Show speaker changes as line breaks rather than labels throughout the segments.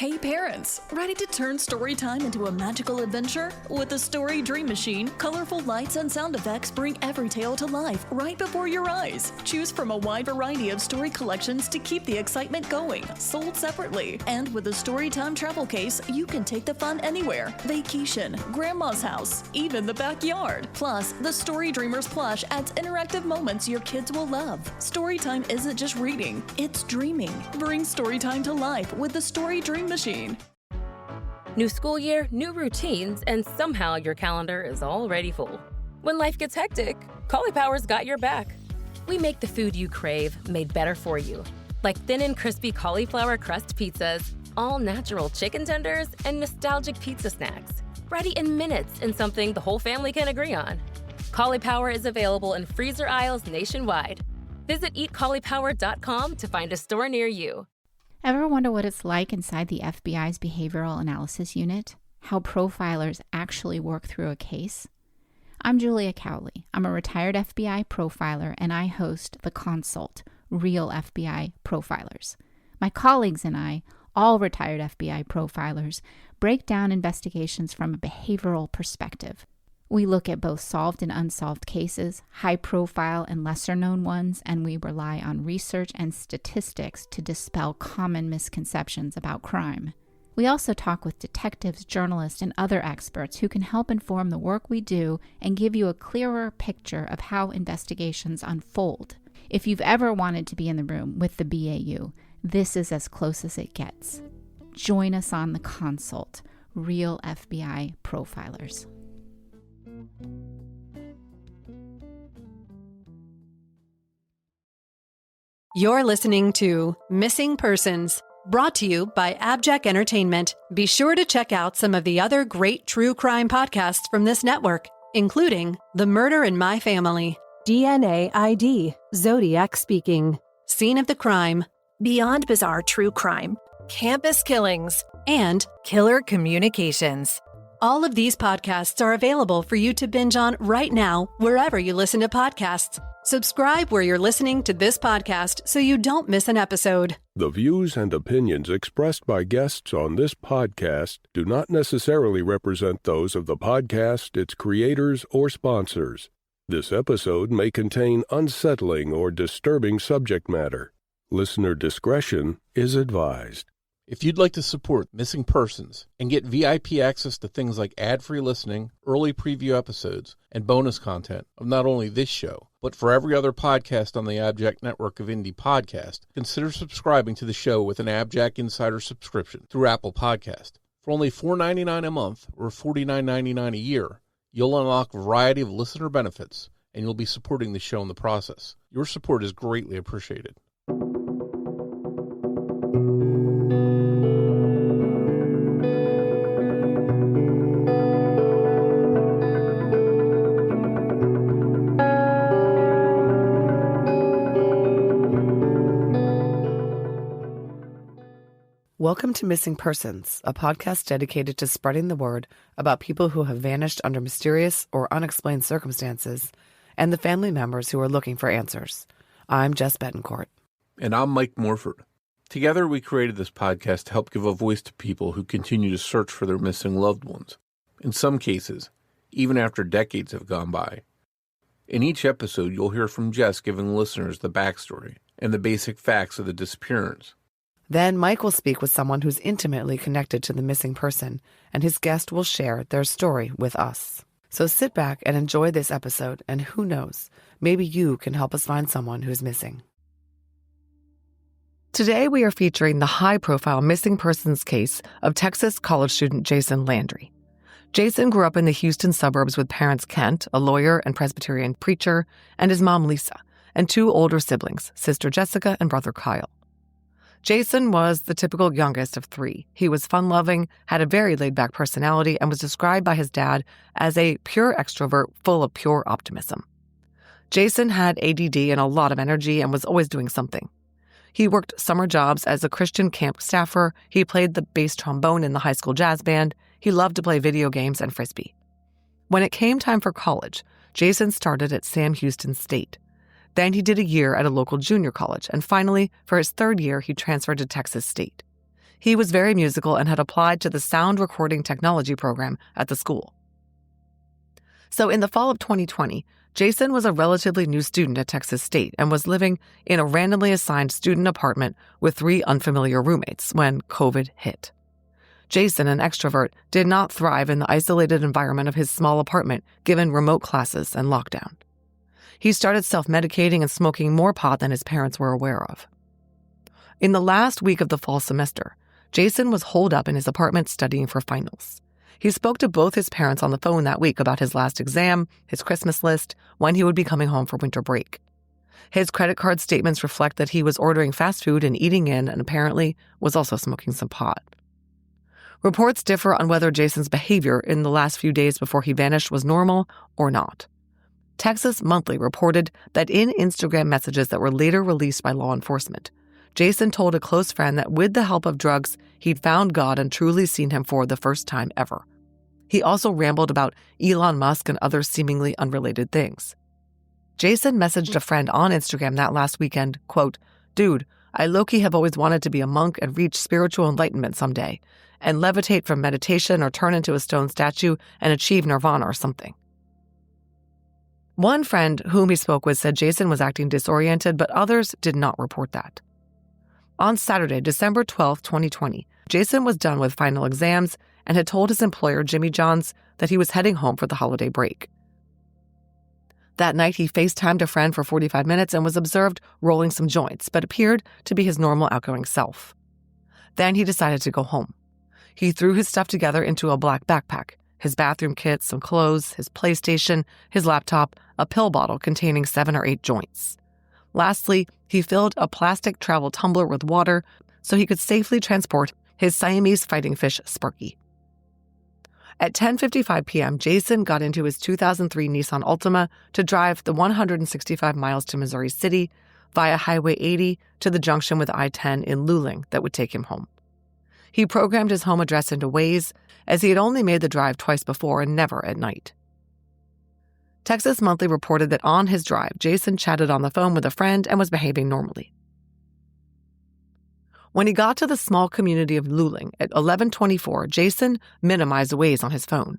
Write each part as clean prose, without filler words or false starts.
Hey parents, ready to turn story time into a magical adventure? With the Story Dream Machine, colorful lights and sound effects bring every tale to life right before your eyes. Choose from a wide variety of story collections to keep the excitement going, sold separately. And with the Storytime travel case, you can take the fun anywhere. Vacation, grandma's house, even the backyard. Plus, the Story Dreamers plush adds interactive moments your kids will love. Storytime isn't just reading, it's dreaming. Bring Storytime to life with the Story Dream Machine.
New school year, new routines, and somehow your calendar is already full. When life gets hectic, Cauliflower's got your back. We make the food you crave made better for you, like thin and crispy cauliflower crust pizzas, all-natural chicken tenders, and nostalgic pizza snacks, ready in minutes in something the whole family can agree on. Cauliflower is available in freezer aisles nationwide. Visit eatcauliflower.com to find a store near you.
Ever wonder what it's like inside the FBI's Behavioral Analysis Unit? How profilers actually work through a case? I'm Julia Cowley. I'm a retired FBI profiler, and I host The Consult, Real FBI Profilers. My colleagues and I, all retired FBI profilers, break down investigations from a behavioral perspective. We look at both solved and unsolved cases, high-profile and lesser-known ones, and we rely on research and statistics to dispel common misconceptions about crime. We also talk with detectives, journalists, and other experts who can help inform the work we do and give you a clearer picture of how investigations unfold. If you've ever wanted to be in the room with the BAU, this is as close as it gets. Join us on The Consult, Real FBI Profilers.
You're listening to Missing Persons, brought to you by AbJack Entertainment. Be sure to check out some of the other great true crime podcasts from this network, including The Murder in My Family, DNA ID, Zodiac Speaking, Scene of the Crime,
Beyond Bizarre True Crime, Campus Killings,
and
Killer Communications.
All of these podcasts are available for you to binge on right now, wherever you listen to podcasts. Subscribe where you're listening to this podcast so you don't miss an episode.
The views and opinions expressed by guests on this podcast do not necessarily represent those of the podcast, its creators, or sponsors. This episode may contain unsettling or disturbing subject matter. Listener discretion is advised.
If you'd like to support Missing Persons and get VIP access to things like ad-free listening, early preview episodes, and bonus content of not only this show, but for every other podcast on the AbJack network of indie podcasts, consider subscribing to the show with an AbJack Insider subscription through Apple Podcast. For only $4.99 a month or $49.99 a year, you'll unlock a variety of listener benefits, and you'll be supporting the show in the process. Your support is greatly appreciated.
Welcome to Missing Persons, a podcast dedicated to spreading the word about people who have vanished under mysterious or unexplained circumstances and the family members who are looking for answers. I'm Jess Betancourt.
And I'm Mike Morford. Together, we created this podcast to help give a voice to people who continue to search for their missing loved ones. In some cases, even after decades have gone by. In each episode, you'll hear from Jess giving listeners the backstory and the basic facts of the disappearance.
Then Mike will speak with someone who's intimately connected to the missing person, and his guest will share their story with us. So sit back and enjoy this episode, and who knows, maybe you can help us find someone who's missing. Today we are featuring the high-profile missing persons case of Texas college student Jason Landry. Jason grew up in the Houston suburbs with parents Kent, a lawyer and Presbyterian preacher, and his mom Lisa, and two older siblings, sister Jessica and brother Kyle. Jason was the typical youngest of three. He was fun-loving, had a very laid-back personality, and was described by his dad as a pure extrovert full of pure optimism. Jason had ADD and a lot of energy and was always doing something. He worked summer jobs as a Christian camp staffer. He played the bass trombone in the high school jazz band. He loved to play video games and Frisbee. When it came time for college, Jason started at Sam Houston State. Then he did a year at a local junior college, and finally, for his third year, he transferred to Texas State. He was very musical and had applied to the sound recording technology program at the school. So in the fall of 2020, Jason was a relatively new student at Texas State and was living in a randomly assigned student apartment with 3 unfamiliar roommates when COVID hit. Jason, an extrovert, did not thrive in the isolated environment of his small apartment given remote classes and lockdown. He started self-medicating and smoking more pot than his parents were aware of. In the last week of the fall semester, Jason was holed up in his apartment studying for finals. He spoke to both his parents on the phone that week about his last exam, his Christmas list, when he would be coming home for winter break. His credit card statements reflect that he was ordering fast food and eating in and apparently was also smoking some pot. Reports differ on whether Jason's behavior in the last few days before he vanished was normal or not. Texas Monthly reported that in Instagram messages that were later released by law enforcement, Jason told a close friend that with the help of drugs, he'd found God and truly seen him for the first time ever. He also rambled about Elon Musk and other seemingly unrelated things. Jason messaged a friend on Instagram that last weekend, quote, "Dude, I low-key have always wanted to be a monk and reach spiritual enlightenment someday, and levitate from meditation or turn into a stone statue and achieve nirvana or something." One friend whom he spoke with said Jason was acting disoriented, but others did not report that. On Saturday, December 12, 2020, Jason was done with final exams and had told his employer, Jimmy John's, that he was heading home for the holiday break. That night, he FaceTimed a friend for 45 minutes and was observed rolling some joints, but appeared to be his normal outgoing self. Then he decided to go home. He threw his stuff together into a black backpack, his bathroom kit, some clothes, his PlayStation, his laptop, a pill bottle containing 7 or 8 joints. Lastly, he filled a plastic travel tumbler with water so he could safely transport his Siamese fighting fish, Sparky. At 10:55 p.m., Jason got into his 2003 Nissan Altima to drive the 165 miles to Missouri City via Highway 80 to the junction with I-10 in Luling that would take him home. He programmed his home address into Waze, as he had only made the drive twice before and never at night. Texas Monthly reported that on his drive, Jason chatted on the phone with a friend and was behaving normally. When he got to the small community of Luling at 11:24, Jason minimized Waze on his phone.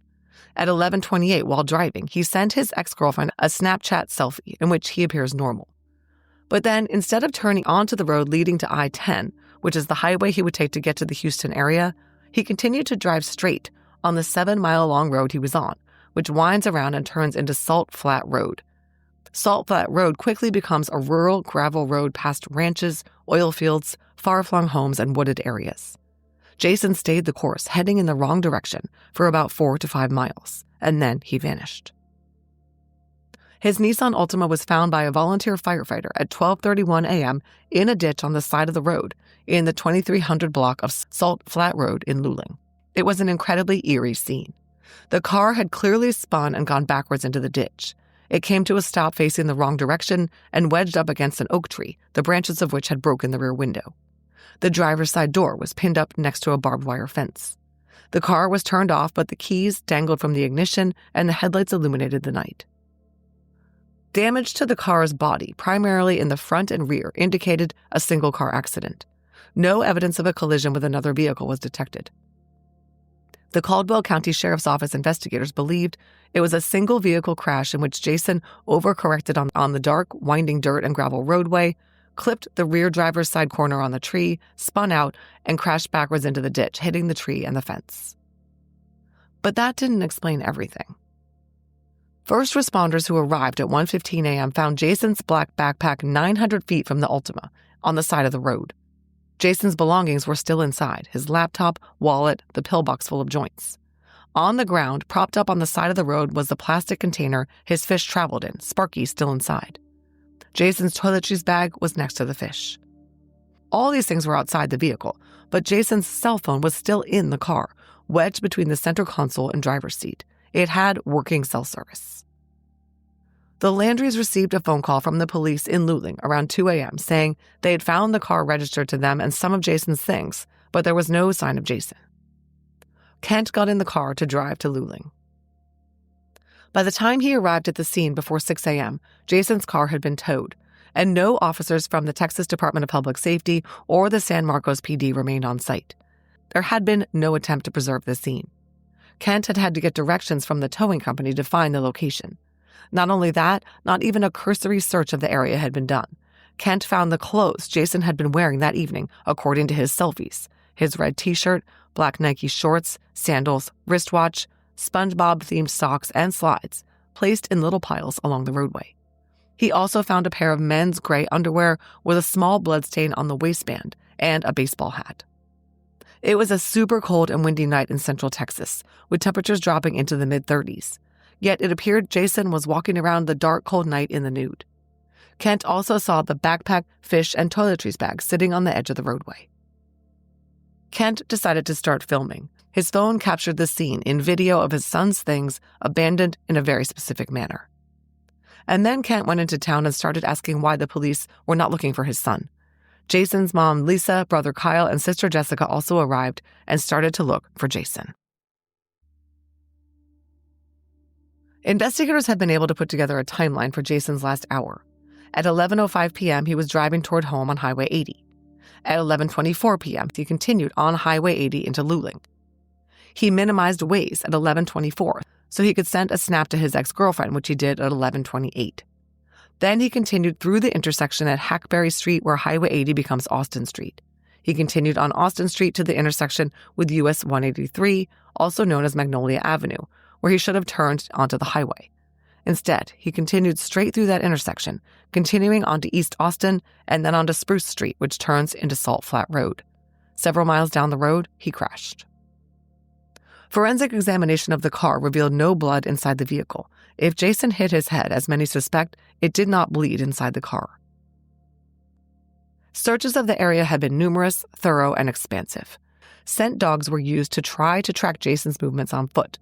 At 11:28, while driving, he sent his ex-girlfriend a Snapchat selfie in which he appears normal. But then, instead of turning onto the road leading to I-10, which is the highway he would take to get to the Houston area, he continued to drive straight on the 7-mile-long road he was on, which winds around and turns into Salt Flat Road. Salt Flat Road quickly becomes a rural gravel road past ranches, oil fields, far-flung homes, and wooded areas. Jason stayed the course, heading in the wrong direction for about 4 to 5 miles, and then he vanished. His Nissan Altima was found by a volunteer firefighter at 12:31 a.m. in a ditch on the side of the road in the 2300 block of Salt Flat Road in Luling. It was an incredibly eerie scene. The car had clearly spun and gone backwards into the ditch. It came to a stop facing the wrong direction and wedged up against an oak tree, the branches of which had broken the rear window. The driver's side door was pinned up next to a barbed wire fence. The car was turned off, but the keys dangled from the ignition and the headlights illuminated the night. Damage to the car's body, primarily in the front and rear, indicated a single-car accident. No evidence of a collision with another vehicle was detected. The Caldwell County Sheriff's Office investigators believed it was a single-vehicle crash in which Jason overcorrected on the dark, winding dirt and gravel roadway, clipped the rear driver's side corner on the tree, spun out, and crashed backwards into the ditch, hitting the tree and the fence. But that didn't explain everything. First responders who arrived at 1:15 a.m. found Jason's black backpack 900 feet from the Altima, on the side of the road. Jason's belongings were still inside, his laptop, wallet, the pillbox full of joints. On the ground, propped up on the side of the road, was the plastic container his fish traveled in, Sparky still inside. Jason's toiletries bag was next to the fish. All these things were outside the vehicle, but Jason's cell phone was still in the car, wedged between the center console and driver's seat. It had working cell service. The Landrys received a phone call from the police in Luling around 2 a.m. saying they had found the car registered to them and some of Jason's things, but there was no sign of Jason. Kent got in the car to drive to Luling. By the time he arrived at the scene before 6 a.m., Jason's car had been towed, and no officers from the Texas Department of Public Safety or the San Marcos PD remained on site. there had been no attempt to preserve the scene. Kent had had to get directions from the towing company to find the location. Not only that, not even a cursory search of the area had been done. Kent found the clothes Jason had been wearing that evening, according to his selfies. His red t-shirt, black Nike shorts, sandals, wristwatch, SpongeBob-themed socks, and slides, placed in little piles along the roadway. He also found a pair of men's gray underwear with a small bloodstain on the waistband and a baseball hat. It was a super cold and windy night in central Texas, with temperatures dropping into the mid-30s. Yet it appeared Jason was walking around the dark, cold night in the nude. Kent also saw the backpack, fish, and toiletries bag sitting on the edge of the roadway. Kent decided to start filming. His phone captured the scene in video of his son's things abandoned in a very specific manner. And then Kent went into town and started asking why the police were not looking for his son. Jason's mom, Lisa, brother Kyle, and sister Jessica also arrived and started to look for Jason. Investigators had been able to put together a timeline for Jason's last hour. At 11:05 p.m., he was driving toward home on Highway 80. At 11:24 p.m., he continued on Highway 80 into Luling. He minimized Waze at 11:24 so he could send a snap to his ex-girlfriend, which he did at 11:28. Then he continued through the intersection at Hackberry Street where Highway 80 becomes Austin Street. He continued on Austin Street to the intersection with US 183, also known as Magnolia Avenue, where he should have turned onto the highway. Instead, he continued straight through that intersection, continuing onto East Austin and then onto Spruce Street, which turns into Salt Flat Road. Several miles down the road, he crashed. Forensic examination of the car revealed no blood inside the vehicle. If Jason hit his head, as many suspect, it did not bleed inside the car. Searches of the area had been numerous, thorough, and expansive. Scent dogs were used to try to track Jason's movements on foot.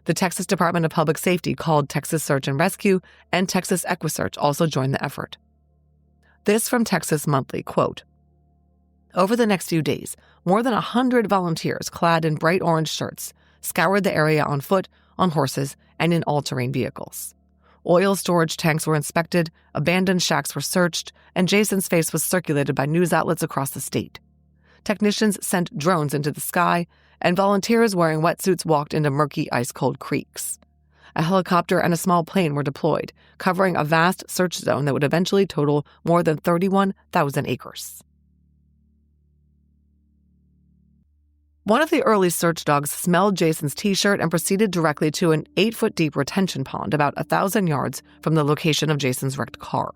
The Texas Department of Public Safety, called Texas Search and Rescue, and Texas EquiSearch also joined the effort. This from Texas Monthly, quote, "Over the next few days, more than 100 volunteers clad in bright orange shirts scoured the area on foot, on horses, and in all-terrain vehicles. Oil storage tanks were inspected, abandoned shacks were searched, and Jason's face was circulated by news outlets across the state. Technicians sent drones into the sky, and volunteers wearing wetsuits walked into murky, ice-cold creeks. A helicopter and a small plane were deployed, covering a vast search zone that would eventually total more than 31,000 acres. One of the early search dogs smelled Jason's t-shirt and proceeded directly to an 8-foot-deep retention pond about 1,000 yards from the location of Jason's wrecked car.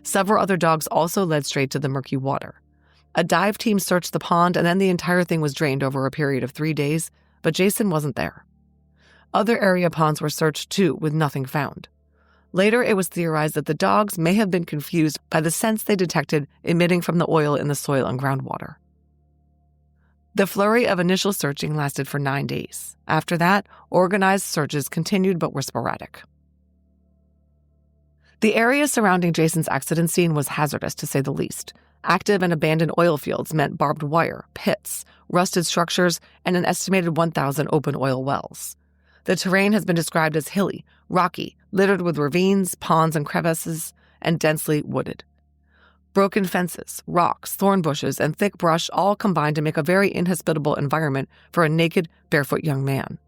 Several other dogs also led straight to the murky water. A dive team searched the pond, and then the entire thing was drained over a period of 3 days, but Jason wasn't there. Other area ponds were searched too, with nothing found. Later, it was theorized that the dogs may have been confused by the scents they detected emitting from the oil in the soil and groundwater. The flurry of initial searching lasted for 9 days. After that, organized searches continued but were sporadic. The area surrounding Jason's accident scene was hazardous, to say the least. Active and abandoned oil fields meant barbed wire, pits, rusted structures, and an estimated 1,000 open oil wells. The terrain has been described as hilly, rocky, littered with ravines, ponds, and crevices, and densely wooded. Broken fences, rocks, thorn bushes, and thick brush all combined to make a very inhospitable environment for a naked, barefoot young man.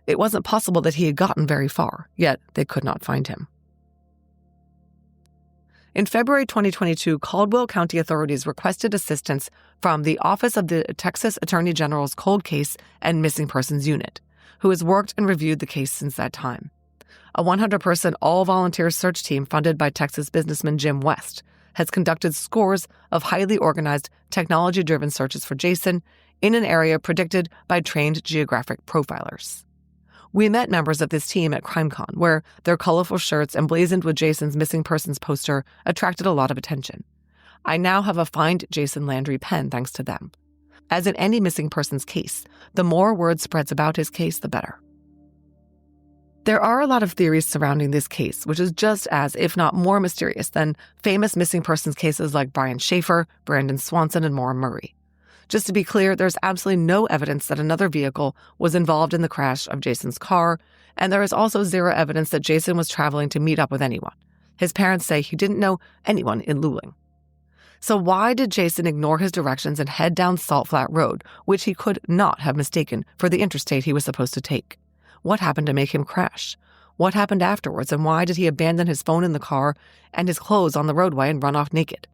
It wasn't possible that he had gotten very far, yet they could not find him. In February 2022, Caldwell County authorities requested assistance from the Office of the Texas Attorney General's Cold Case and Missing Persons Unit, who has worked and reviewed the case since that time. A 100-person all-volunteer search team funded by Texas businessman Jim West has conducted scores of highly organized, technology-driven searches for Jason in an area predicted by trained geographic profilers. We met members of this team at CrimeCon, where their colorful shirts emblazoned with Jason's missing persons poster attracted a lot of attention. I now have a Find Jason Landry pen thanks to them. As in any missing persons case, the more word spreads about his case, the better. There are a lot of theories surrounding this case, which is just as, if not more mysterious than famous missing persons cases like Brian Schaefer, Brandon Swanson, and Maura Murray. Just to be clear, there's absolutely no evidence that another vehicle was involved in the crash of Jason's car, and there is also zero evidence that Jason was traveling to meet up with anyone. His parents say he didn't know anyone in Luling. So why did Jason ignore his directions and head down Salt Flat Road, which he could not have mistaken for the interstate he was supposed to take? What happened to make him crash? What happened afterwards, and why did he abandon his phone in the car and his clothes on the roadway and run off naked?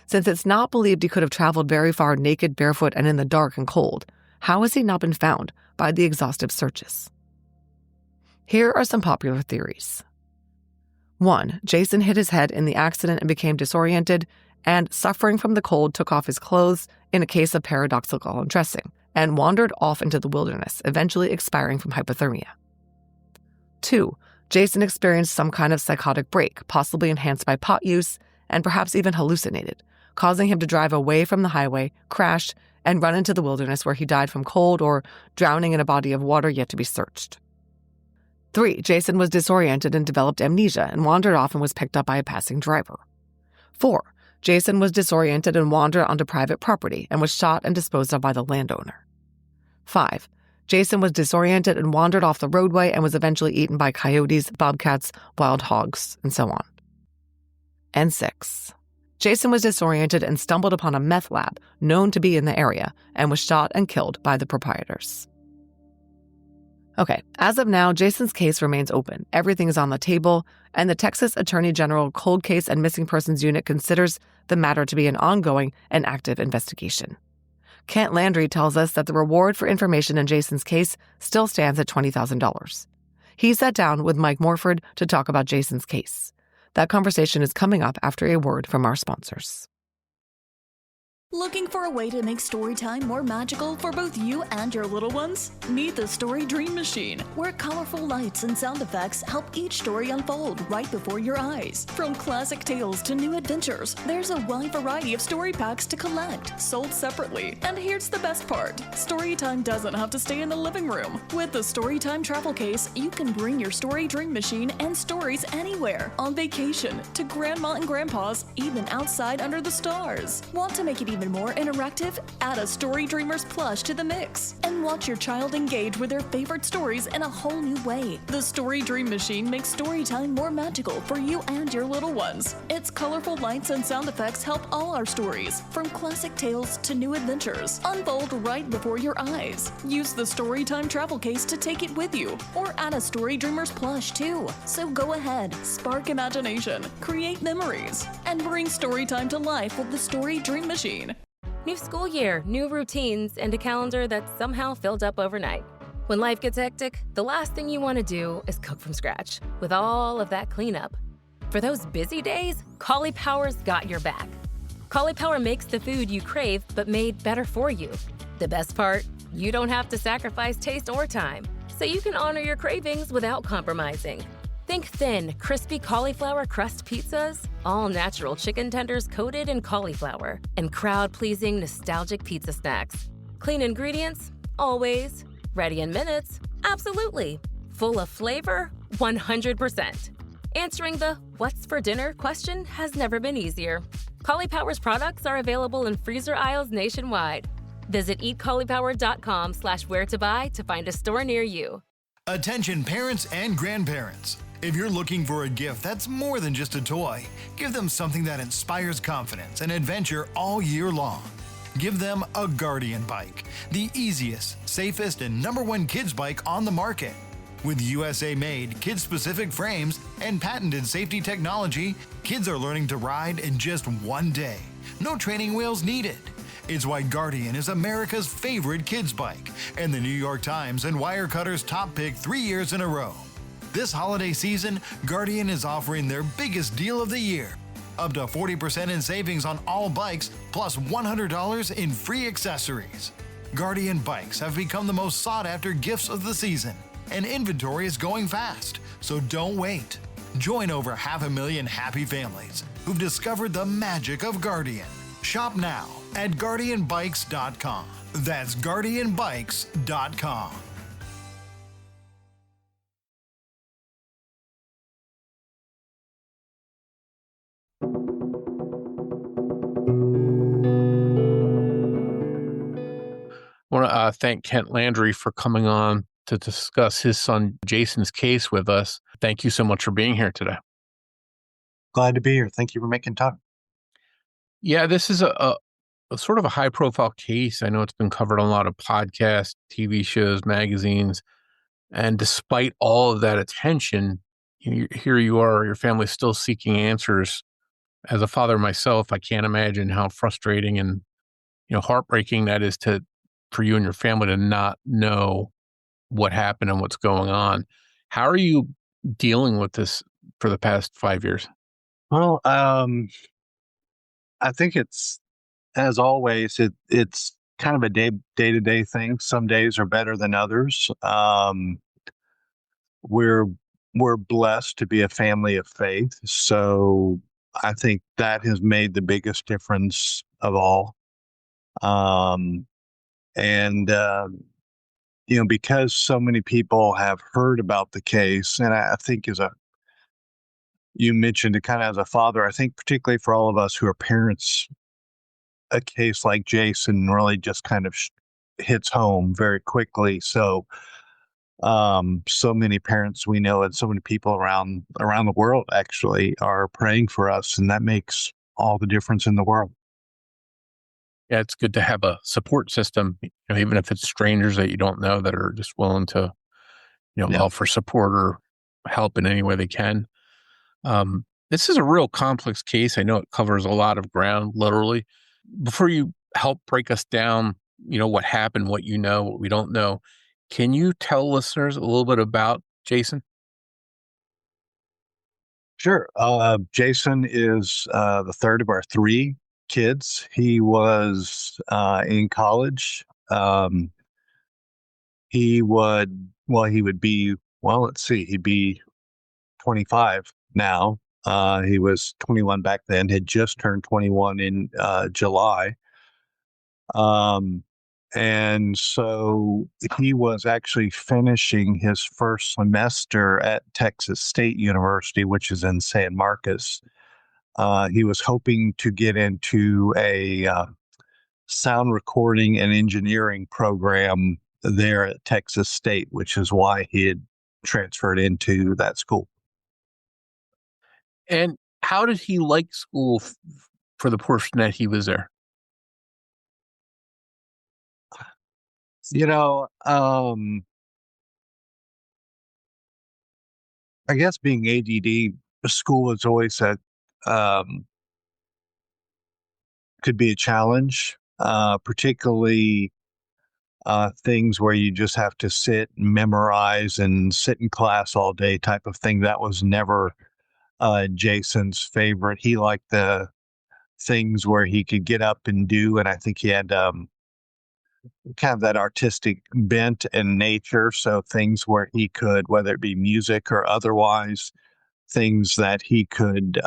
Since it's not believed he could have traveled very far naked, barefoot, and in the dark and cold, how has he not been found by the exhaustive searches? Here are some popular theories. 1. Jason hit his head in the accident and became disoriented, and suffering from the cold took off his clothes in a case of paradoxical undressing, and wandered off into the wilderness, eventually expiring from hypothermia. 2. Jason experienced some kind of psychotic break, possibly enhanced by pot use, and perhaps even hallucinated, causing him to drive away from the highway, crash, and run into the wilderness where he died from cold or drowning in a body of water yet to be searched. 3. Jason was disoriented and developed amnesia and wandered off and was picked up by a passing driver. 4. Jason was disoriented and wandered onto private property and was shot and disposed of by the landowner. 5. Jason was disoriented and wandered off the roadway and was eventually eaten by coyotes, bobcats, wild hogs, and so on. And 6. Jason was disoriented and stumbled upon a meth lab known to be in the area and was shot and killed by the proprietors. Okay, as of now, Jason's case remains open. Everything is on the table, and the Texas Attorney General Cold Case and Missing Persons Unit considers the matter to be an ongoing and active investigation. Kent Landry tells us that the reward for information in Jason's case still stands at $20,000. He sat down with Mike Morford to talk about Jason's case. That conversation is coming up after a word from our sponsors.
Looking for a way to make storytime more magical for both you and your little ones? Meet the Story Dream Machine, where colorful lights and sound effects help each story unfold right before your eyes. From classic tales to new adventures, there's a wide variety of story packs to collect, sold separately. And here's the best part, Storytime doesn't have to stay in the living room. With the Storytime travel case, you can bring your Story Dream Machine and stories anywhere, on vacation, to Grandma and Grandpa's, even outside under the stars. Want to make it even more interactive? Add a Story Dreamers plush to the mix and watch your child engage with their favorite stories in a whole new way. The Story Dream Machine makes storytime more magical for you and your little ones. Its colorful lights and sound effects help all our stories, from classic tales to new adventures, unfold right before your eyes. Use the Storytime travel case to take it with you, or add a Story Dreamers plush too. So go ahead, spark imagination, create memories, and bring storytime to life with the Story Dream Machine.
New school year, new routines, and a calendar that's somehow filled up overnight. When life gets hectic, the last thing you want to do is cook from scratch with all of that cleanup. For those busy days, Caulipower's got your back. Caulipower makes the food you crave, but made better for you. The best part? You don't have to sacrifice taste or time, so you can honor your cravings without compromising. Think thin, crispy cauliflower crust pizzas, all-natural chicken tenders coated in cauliflower, and crowd-pleasing, nostalgic pizza snacks. Clean ingredients? Always. Ready in minutes? Absolutely. Full of flavor? 100%. Answering the "what's for dinner" question has never been easier. Caulipower's products are available in freezer aisles nationwide. Visit eatcaulipower.com/where-to-buy to find a store near you.
Attention parents and grandparents. If you're looking for a gift that's more than just a toy, give them something that inspires confidence and adventure all year long. Give them a Guardian bike, the easiest, safest, and #1 kids bike on the market. With USA-made, kid-specific frames and patented safety technology, kids are learning to ride in just one day. No training wheels needed. It's why Guardian is America's favorite kids bike and the New York Times and Wirecutter's top pick 3 years in a row. This holiday season, Guardian is offering their biggest deal of the year. Up to 40% in savings on all bikes, plus $100 in free accessories. Guardian bikes have become the most sought-after gifts of the season, and inventory is going fast, so don't wait. Join over 500,000 happy families who've discovered the magic of Guardian. Shop now at GuardianBikes.com. That's GuardianBikes.com.
I want to thank Kent Landry for coming on to discuss his son Jason's case with us. Thank you so much for being here today.
Glad to be here. Thank you for making time.
Yeah, this is a sort of a high profile case. I know it's been covered on a lot of podcasts, TV shows, magazines. And despite all of that attention, here you are, your family's still seeking answers. As a father myself, I can't imagine how frustrating and heartbreaking that is for you and your family to not know what happened and what's going on. How are you dealing with this for the past 5 years?
Well, I think it's, as always, it's kind of a to day thing. Some days are better than others. We're we're blessed to be a family of faith, so I think that has made the biggest difference of all. Um, and because so many people have heard about the case, and I think you mentioned it kind of as a father, I think particularly for all of us who are parents, a case like Jason really just kind of hits home very quickly. So, so many parents we know and so many people around the world actually are praying for us, and that makes all the difference in the world.
Yeah, it's good to have a support system, even if it's strangers that you don't know that are just willing to,
Yeah.
offer support or help in any way they can. This is a real complex case. I know it covers a lot of ground, literally. Before you help break us down, what happened, what what we don't know, can you tell listeners a little bit about Jason?
Sure. Jason is the third of our three kids. He was in college. He would be, well, let's see, he'd be 25 now. He was 21 back then, had just turned 21 in July. Um, and so he was actually finishing his first semester at Texas State University, which is in San Marcos. He was hoping to get into a sound recording and engineering program there at Texas State, which is why he had transferred into that school.
And how did he like school for the portion that he was there?
You know, I guess being ADD, school is always um, could be a challenge, particularly things where you just have to sit and memorize and sit in class all day type of thing. That was never Jason's favorite. He liked the things where he could get up and do, and I think he had kind of that artistic bent and nature. So things where he could, whether it be music or otherwise, things that he could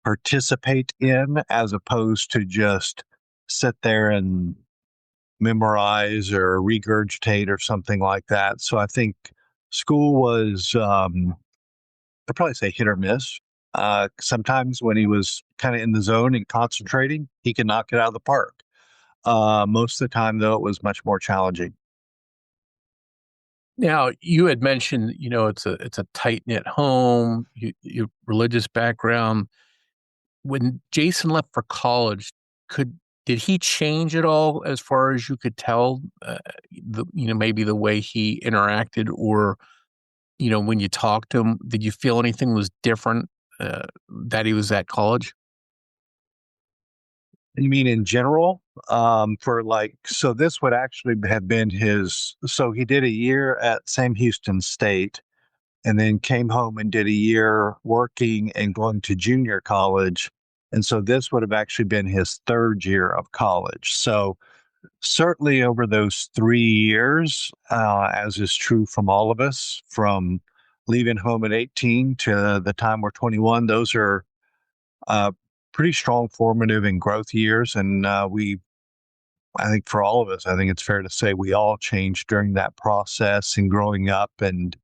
participate in as opposed to just sit there and memorize or regurgitate or something like that. So I think school was, I'd probably say hit or miss. Sometimes when he was kind of in the zone and concentrating, he could knock it out of the park. Most of the time, though, it was much more challenging.
Now, you had mentioned, it's a tight knit home, your religious background. When Jason left for college, did he change at all as far as you could tell? Maybe the way he interacted, or when you talked to him, did you feel anything was different that he was at college?
You mean in general? So this would actually have been so he did a year at Sam Houston State and then came home and did a year working and going to junior college. And so this would have actually been his third year of college. So certainly over those 3 years, as is true from all of us, from leaving home at 18 to the time we're 21, those are uh, pretty strong formative and growth years. And I think for all of us, I think it's fair to say we all changed during that process and growing up. And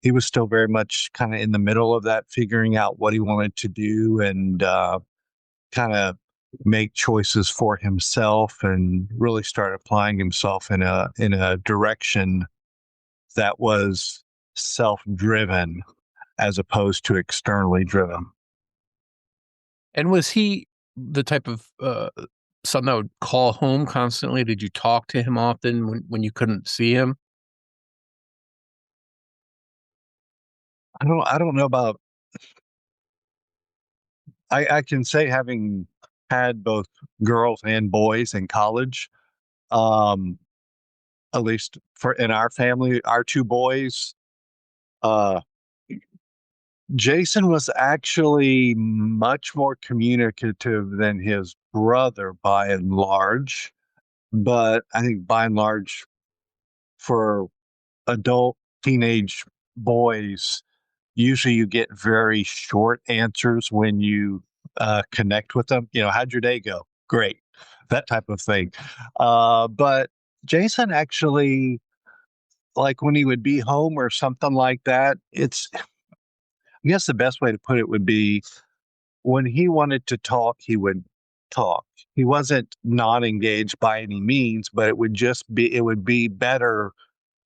he was still very much kind of in the middle of that, figuring out what he wanted to do and kind of make choices for himself and really start applying himself in a direction that was self-driven as opposed to externally driven.
And was he the type of son that would call home constantly? Did you talk to him often when you couldn't see him?
I don't know about. I can say, having had both girls and boys in college, um, at least for in our family, our two boys, uh, Jason was actually much more communicative than his brother by and large. But I think by and large, for adult teenage boys, usually you get very short answers when you connect with them. How'd your day go? Great, that type of thing. But Jason actually, like when he would be home or something like that, I guess the best way to put it would be, when he wanted to talk, he would talk. He wasn't not engaged by any means, but it would be better,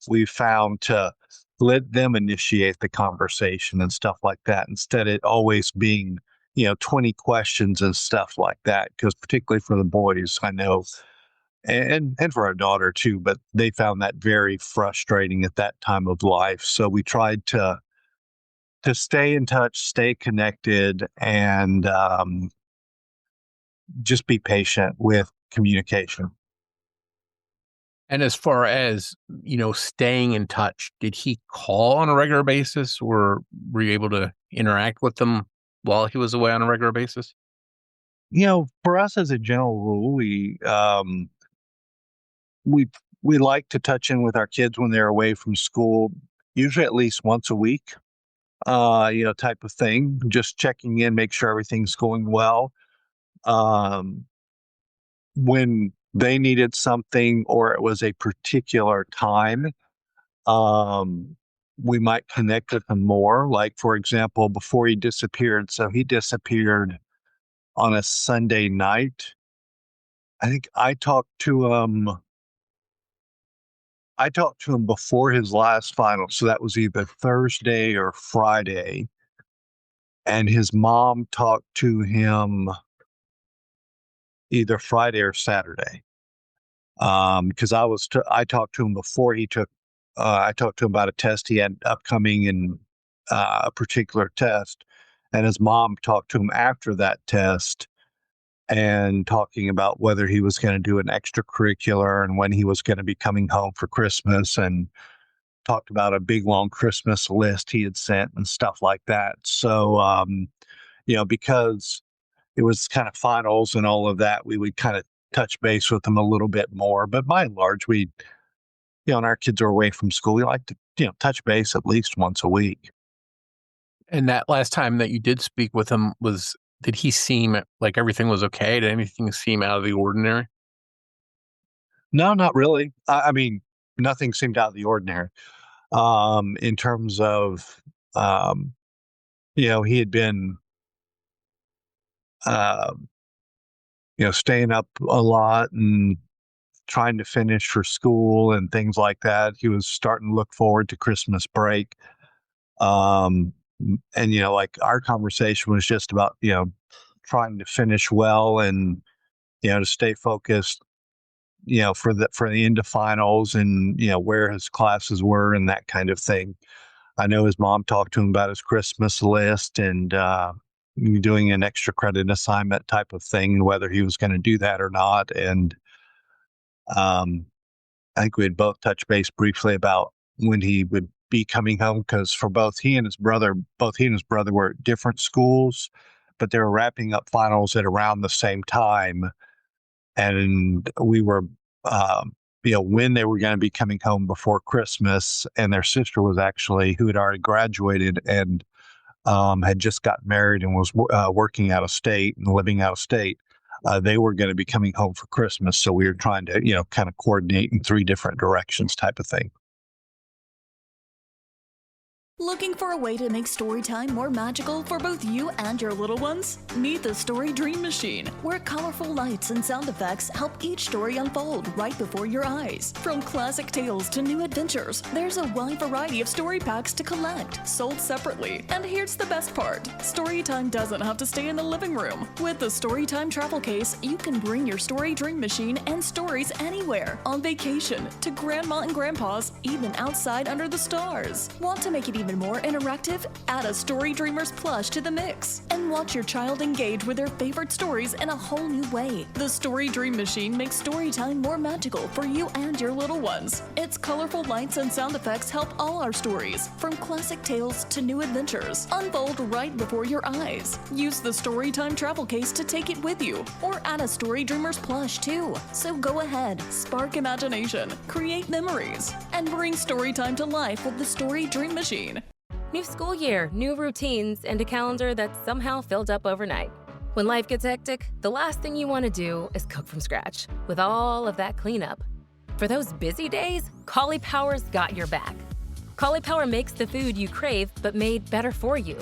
we found, to let them initiate the conversation and stuff like that, instead of it always being 20 questions and stuff like that. Because particularly for the boys, I know, and for our daughter too, but they found that very frustrating at that time of life. So we tried to stay in touch, stay connected, and just be patient with communication.
And as far as, staying in touch, did he call on a regular basis, or were you able to interact with them while he was away on a regular basis?
For us, as a general rule, we we like to touch in with our kids when they're away from school, usually at least once a week, type of thing. Just checking in, make sure everything's going well. Um, when they needed something or it was a particular time, um, we might connect with them more. Like, for example, before he disappeared, so he disappeared on a Sunday night. I think I talked to him before his last final, so that was either Thursday or Friday, and his mom talked to him either Friday or Saturday. Because I talked to him before he took. I talked to him about a test he had upcoming, and a particular test, and his mom talked to him after that test, and talking about whether he was going to do an extracurricular and when he was going to be coming home for Christmas, and talked about a big long Christmas list he had sent and stuff like that. So, because it was kind of finals and all of that, we would kind of touch base with them a little bit more. But by and large, and our kids are away from school, we like to, touch base at least once a week.
And that last time that you did speak with him, did he seem like everything was okay? Did anything seem out of the ordinary?
No, not really. I mean, nothing seemed out of the ordinary. In terms of, he had been, staying up a lot and trying to finish for school and things like that. He was starting to look forward to Christmas break. And, like, our conversation was just about, trying to finish well and, to stay focused, for the end of finals, and, where his classes were and that kind of thing. I know his mom talked to him about his Christmas list and doing an extra credit assignment type of thing, and whether he was going to do that or not. And I think we had both touched base briefly about when he would be coming home, because for both he and his brother were at different schools, but they were wrapping up finals at around the same time. And we were, when they were going to be coming home before Christmas, and their sister was actually, who had already graduated and had just got married and was working out of state and living out of state. They were going to be coming home for Christmas. So we were trying to, kind of coordinate in three different directions type of thing.
Looking for a way to make storytime more magical for both you and your little ones? Meet the Story Dream Machine, where colorful lights and sound effects help each story unfold right before your eyes. From classic tales to new adventures, there's a wide variety of story packs to collect, sold separately. And here's the best part: Storytime doesn't have to stay in the living room. With the Storytime travel case, you can bring your Story Dream Machine and stories anywhere, on vacation, to grandma and grandpa's, even outside under the stars. Want to make it even more interactive? Add a Story Dreamers plush to the mix and watch your child engage with their favorite stories in a whole new way. The Story Dream Machine makes story time more magical for you and your little ones. Its colorful lights and sound effects help all our stories, from classic tales to new adventures, unfold right before your eyes. Use the Storytime travel case to take it with you, or add a Story Dreamers plush too. So go ahead, spark imagination, create memories, and bring storytime to life with the Story Dream Machine.
New school year, new routines, and a calendar that's somehow filled up overnight. When life gets hectic, the last thing you want to do is cook from scratch, with all of that cleanup. For those busy days, Power's got your back. Power makes the food you crave, but made better for you.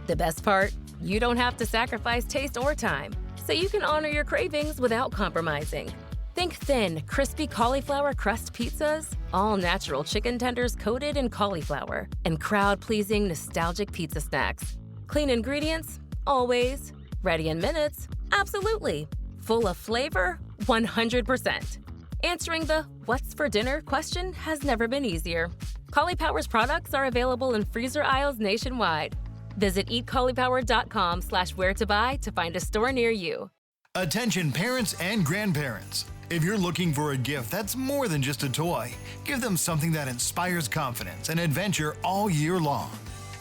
The best part? You don't have to sacrifice taste or time, so you can honor your cravings without compromising. Think thin, crispy cauliflower crust pizzas, all-natural chicken tenders coated in cauliflower, and crowd-pleasing, nostalgic pizza snacks. Clean ingredients? Always. Ready in minutes? Absolutely. Full of flavor? 100%. Answering the "what's for dinner" question has never been easier. Power's products are available in freezer aisles nationwide. Visit eatcauliflower.com/where-to-buy to find a store near you.
Attention parents and grandparents. If you're looking for a gift that's more than just a toy, give them something that inspires confidence and adventure all year long.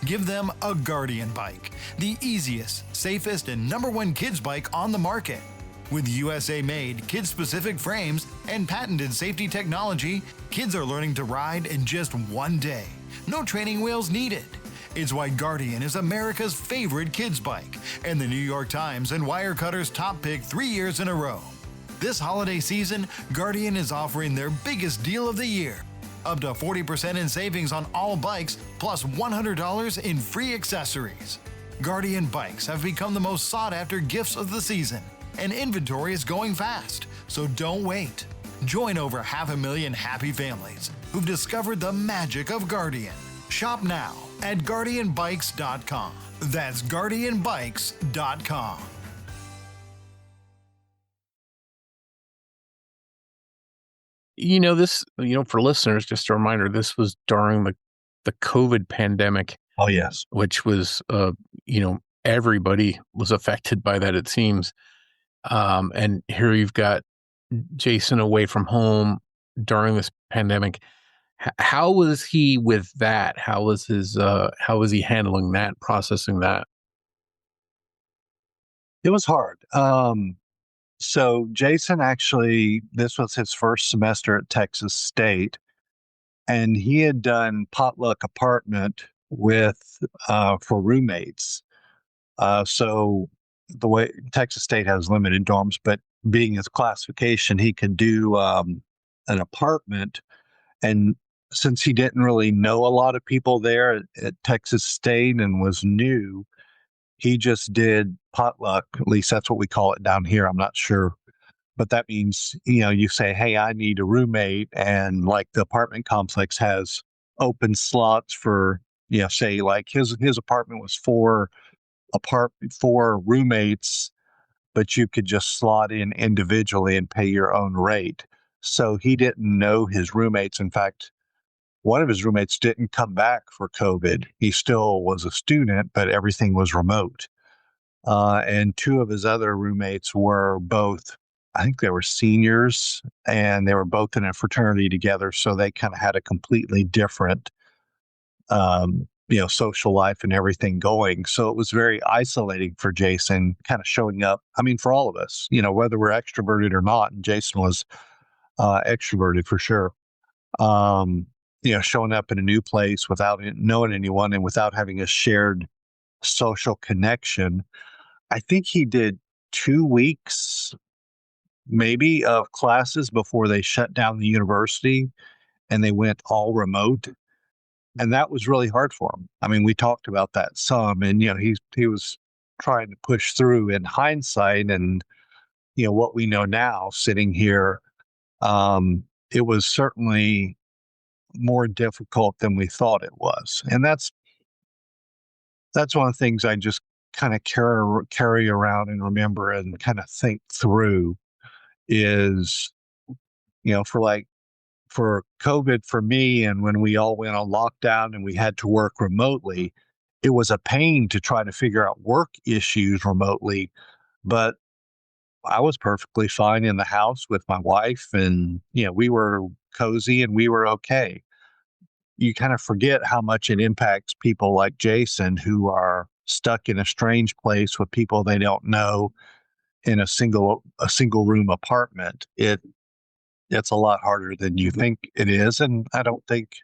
Give them a Guardian bike, the easiest, safest, and #1 kids bike on the market. With USA-made, kid-specific frames and patented safety technology, kids are learning to ride in just one day. No training wheels needed. It's why Guardian is America's favorite kids bike and the New York Times and Wirecutter's top pick 3 years in a row. This holiday season, Guardian is offering their biggest deal of the year. Up to 40% in savings on all bikes, plus $100 in free accessories. Guardian bikes have become the most sought-after gifts of the season, and inventory is going fast, so don't wait. Join over 500,000 happy families who've discovered the magic of Guardian. Shop now at GuardianBikes.com. That's GuardianBikes.com.
For listeners, just a reminder, this was during the COVID pandemic.
Oh, yes.
Which was, everybody was affected by that, it seems. And here you've got Jason away from home during this pandemic. How was he with that? How was he handling that, processing that?
It was hard. So Jason actually, this was his first semester at Texas State, and he had done potluck apartment for roommates. So the way Texas State has limited dorms, but being his classification, he could do an apartment. And since he didn't really know a lot of people there at Texas State and was new, he just did potluck. At least that's what we call it down here. I'm not sure. But that means, you say, hey, I need a roommate. And like the apartment complex has open slots for, say like his apartment was four roommates, but you could just slot in individually and pay your own rate. So he didn't know his roommates. In fact, one of his roommates didn't come back for COVID. He still was a student, but everything was remote. And two of his other roommates were both, I think they were seniors, and they were both in a fraternity together. So they kind of had a completely different, social life and everything going. So it was very isolating for Jason, kind of showing up. I mean, for all of us, whether we're extroverted or not, and Jason was extroverted for sure. Showing up in a new place without knowing anyone and without having a shared social connection. I think he did 2 weeks, maybe, of classes before they shut down the university and they went all remote. And that was really hard for him. I mean, we talked about that some, and he was trying to push through. In hindsight, and what we know now, sitting here, it was certainly more difficult than we thought it was, and that's one of the things I just kind of carry around and remember and kind of think through is, for COVID for me, and when we all went on lockdown and we had to work remotely, it was a pain to try to figure out work issues remotely. But I was perfectly fine in the house with my wife, and we were cozy and we were okay. You kind of forget how much it impacts people like Jason, who are stuck in a strange place with people they don't know in a single room apartment. It's a lot harder than you think it is, and I think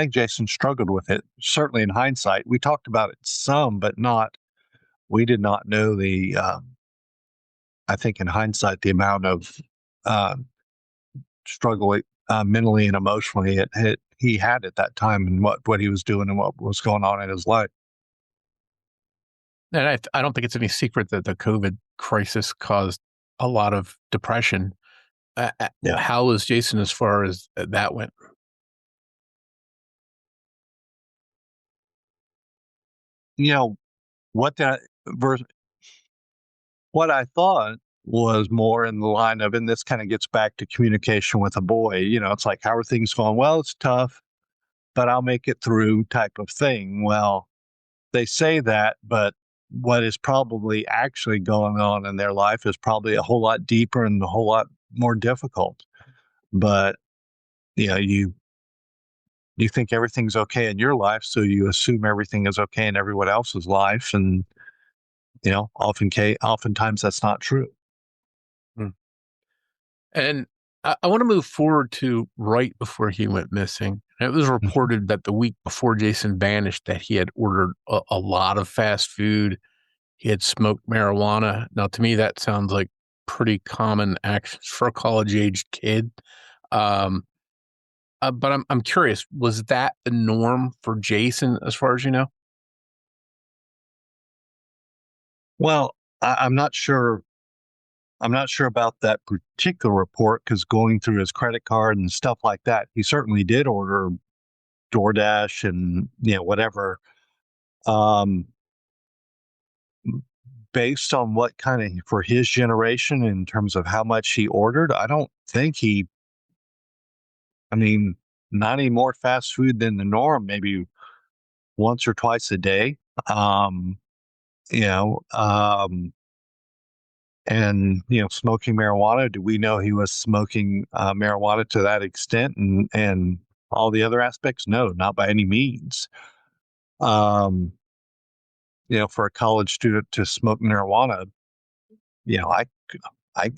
Jason struggled with it. Certainly, in hindsight, we talked about it some, but not. We did not know the. I think in hindsight, the amount of struggle mentally and emotionally he had at that time, and what he was doing and what was going on in his life.
And I don't think it's any secret that the COVID crisis caused a lot of depression.
Yeah.
How was Jason as far as that went?
What what I thought was more in the line of, and this kind of gets back to communication with a boy. It's like, how are things going? Well, it's tough, but I'll make it through, type of thing. Well, they say that, but what is probably actually going on in their life is probably a whole lot deeper and a whole lot more difficult. But you think everything's okay in your life, so you assume everything is okay in everyone else's life, and oftentimes that's not true.
And I want to move forward to right before he went missing. It was reported that the week before Jason vanished that he had ordered a lot of fast food. He had smoked marijuana. Now, to me, that sounds like pretty common actions for a college-aged kid. But I'm curious, was that the norm for Jason as far as you know?
Well, I'm not sure. I'm not sure about that particular report, because going through his credit card and stuff like that, he certainly did order DoorDash and whatever. Based on what kind of, for his generation, in terms of how much he ordered, I don't think not any more fast food than the norm, maybe once or twice a day. You know, and smoking marijuana. Do we know he was smoking marijuana to that extent, and all the other aspects? No, not by any means. For a college student to smoke marijuana, I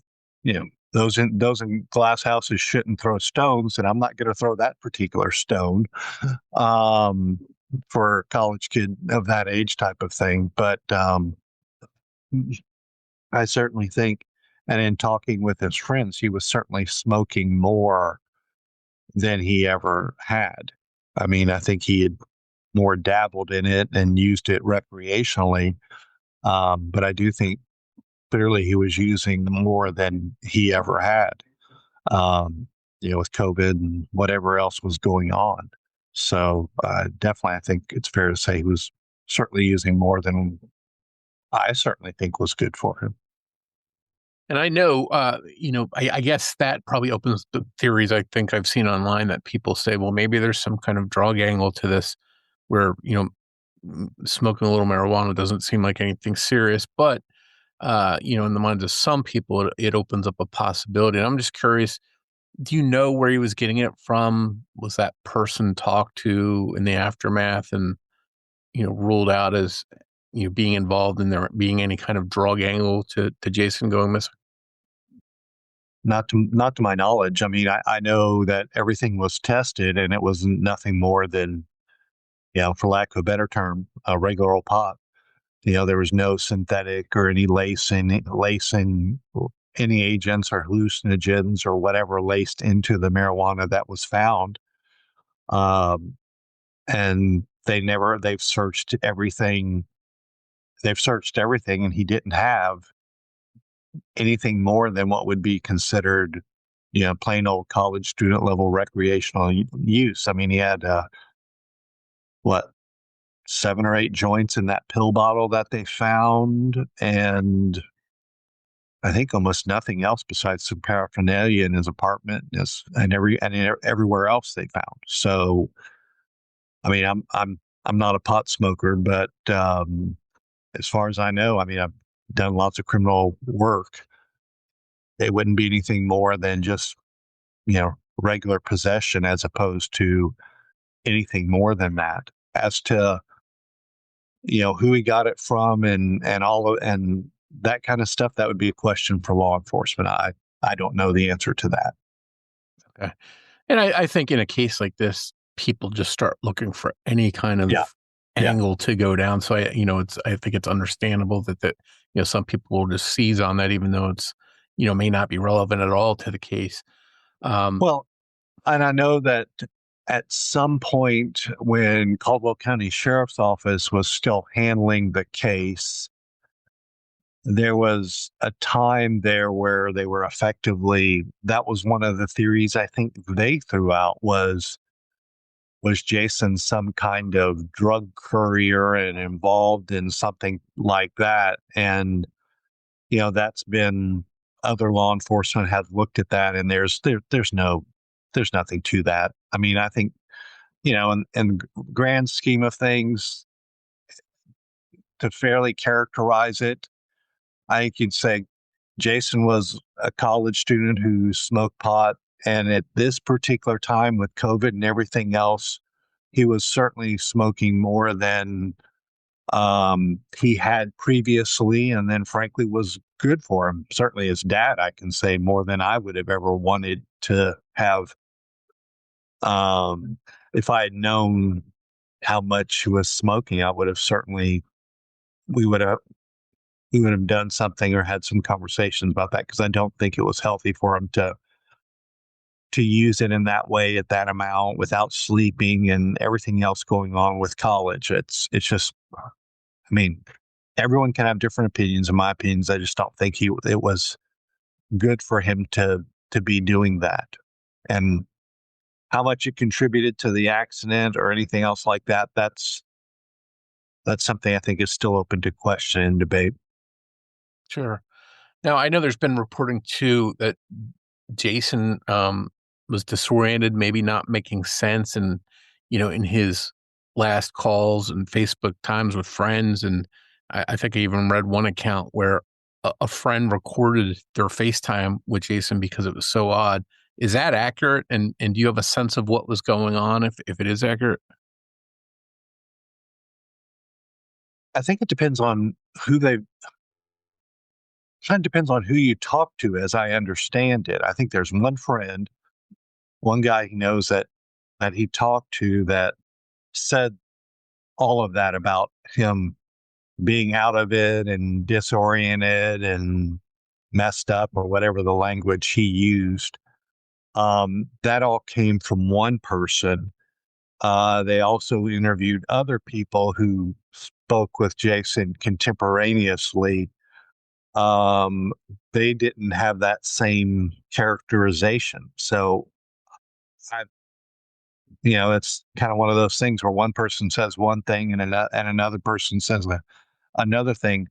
those in glass houses shouldn't throw stones, and I'm not going to throw that particular stone for a college kid of that age, type of thing. But I certainly think, and in talking with his friends, he was certainly smoking more than he ever had. I think he had more dabbled in it and used it recreationally. But I do think clearly he was using more than he ever had, with COVID and whatever else was going on. So definitely, I think it's fair to say he was certainly using more than I certainly think was good for him.
And I know, I guess that probably opens the theories I think I've seen online that people say, well, maybe there's some kind of drug angle to this where, smoking a little marijuana doesn't seem like anything serious, but, in the minds of some people, it opens up a possibility. And I'm just curious, do you know where he was getting it from? Was that person talked to in the aftermath and, ruled out as, being involved in there being any kind of drug angle to Jason going missing?
Not to my knowledge. I know that everything was tested, and it was nothing more than, for lack of a better term, a regular old pot. There was no synthetic or any lacing, any agents or hallucinogens or whatever laced into the marijuana that was found. and they've searched everything. They've searched everything, and he didn't have anything more than what would be considered, plain old college student level recreational use. I mean, he had, what, 7 or 8 joints in that pill bottle that they found, and I think almost nothing else besides some paraphernalia in his apartment and everywhere else they found. So, I mean, I'm not a pot smoker, but as far as I know, I mean, I've done lots of criminal work. It wouldn't be anything more than just, regular possession, as opposed to anything more than that. As to, who he got it from and that kind of stuff, that would be a question for law enforcement. I don't know the answer to that.
Okay. And I think in a case like this, people just start looking for any kind of angle to go down. So I think it's understandable that some people will just seize on that, even though it's, may not be relevant at all to the case.
Well, and I know that at some point when Caldwell County Sheriff's Office was still handling the case, there was a time there where they were that was one of the theories I think they threw out was Jason some kind of drug courier and involved in something like that? And, that's been, other law enforcement have looked at that, and there's nothing to that. I mean, I think, in the grand scheme of things, to fairly characterize it, I think you'd say Jason was a college student who smoked pot. And at this particular time with COVID and everything else, he was certainly smoking more than he had previously. And then frankly was good for him. Certainly his dad, I can say, more than I would have ever wanted to have. If I had known how much he was smoking, I would have we would have done something or had some conversations about that, because I don't think it was healthy for him to use it in that way at that amount without sleeping and everything else going on with college. It's just, I mean, everyone can have different opinions. In my opinions, I just don't think it was good for him to be doing that. And how much it contributed to the accident or anything else like that, that's something I think is still open to question and debate.
Sure. Now, I know there's been reporting too that Jason was disoriented, maybe not making sense, and in his last calls and Facebook times with friends. And I think I even read one account where a friend recorded their FaceTime with Jason because it was so odd. Is that accurate? And do you have a sense of what was going on if it is accurate?
I think it depends on kind of depends on who you talk to, as I understand it. I think there's one guy he knows that he talked to that said all of that about him being out of it and disoriented and messed up, or whatever the language he used. That all came from one person. They also interviewed other people who spoke with Jason contemporaneously. They didn't have that same characterization. So it's kind of one of those things where one person says one thing and another person says another thing.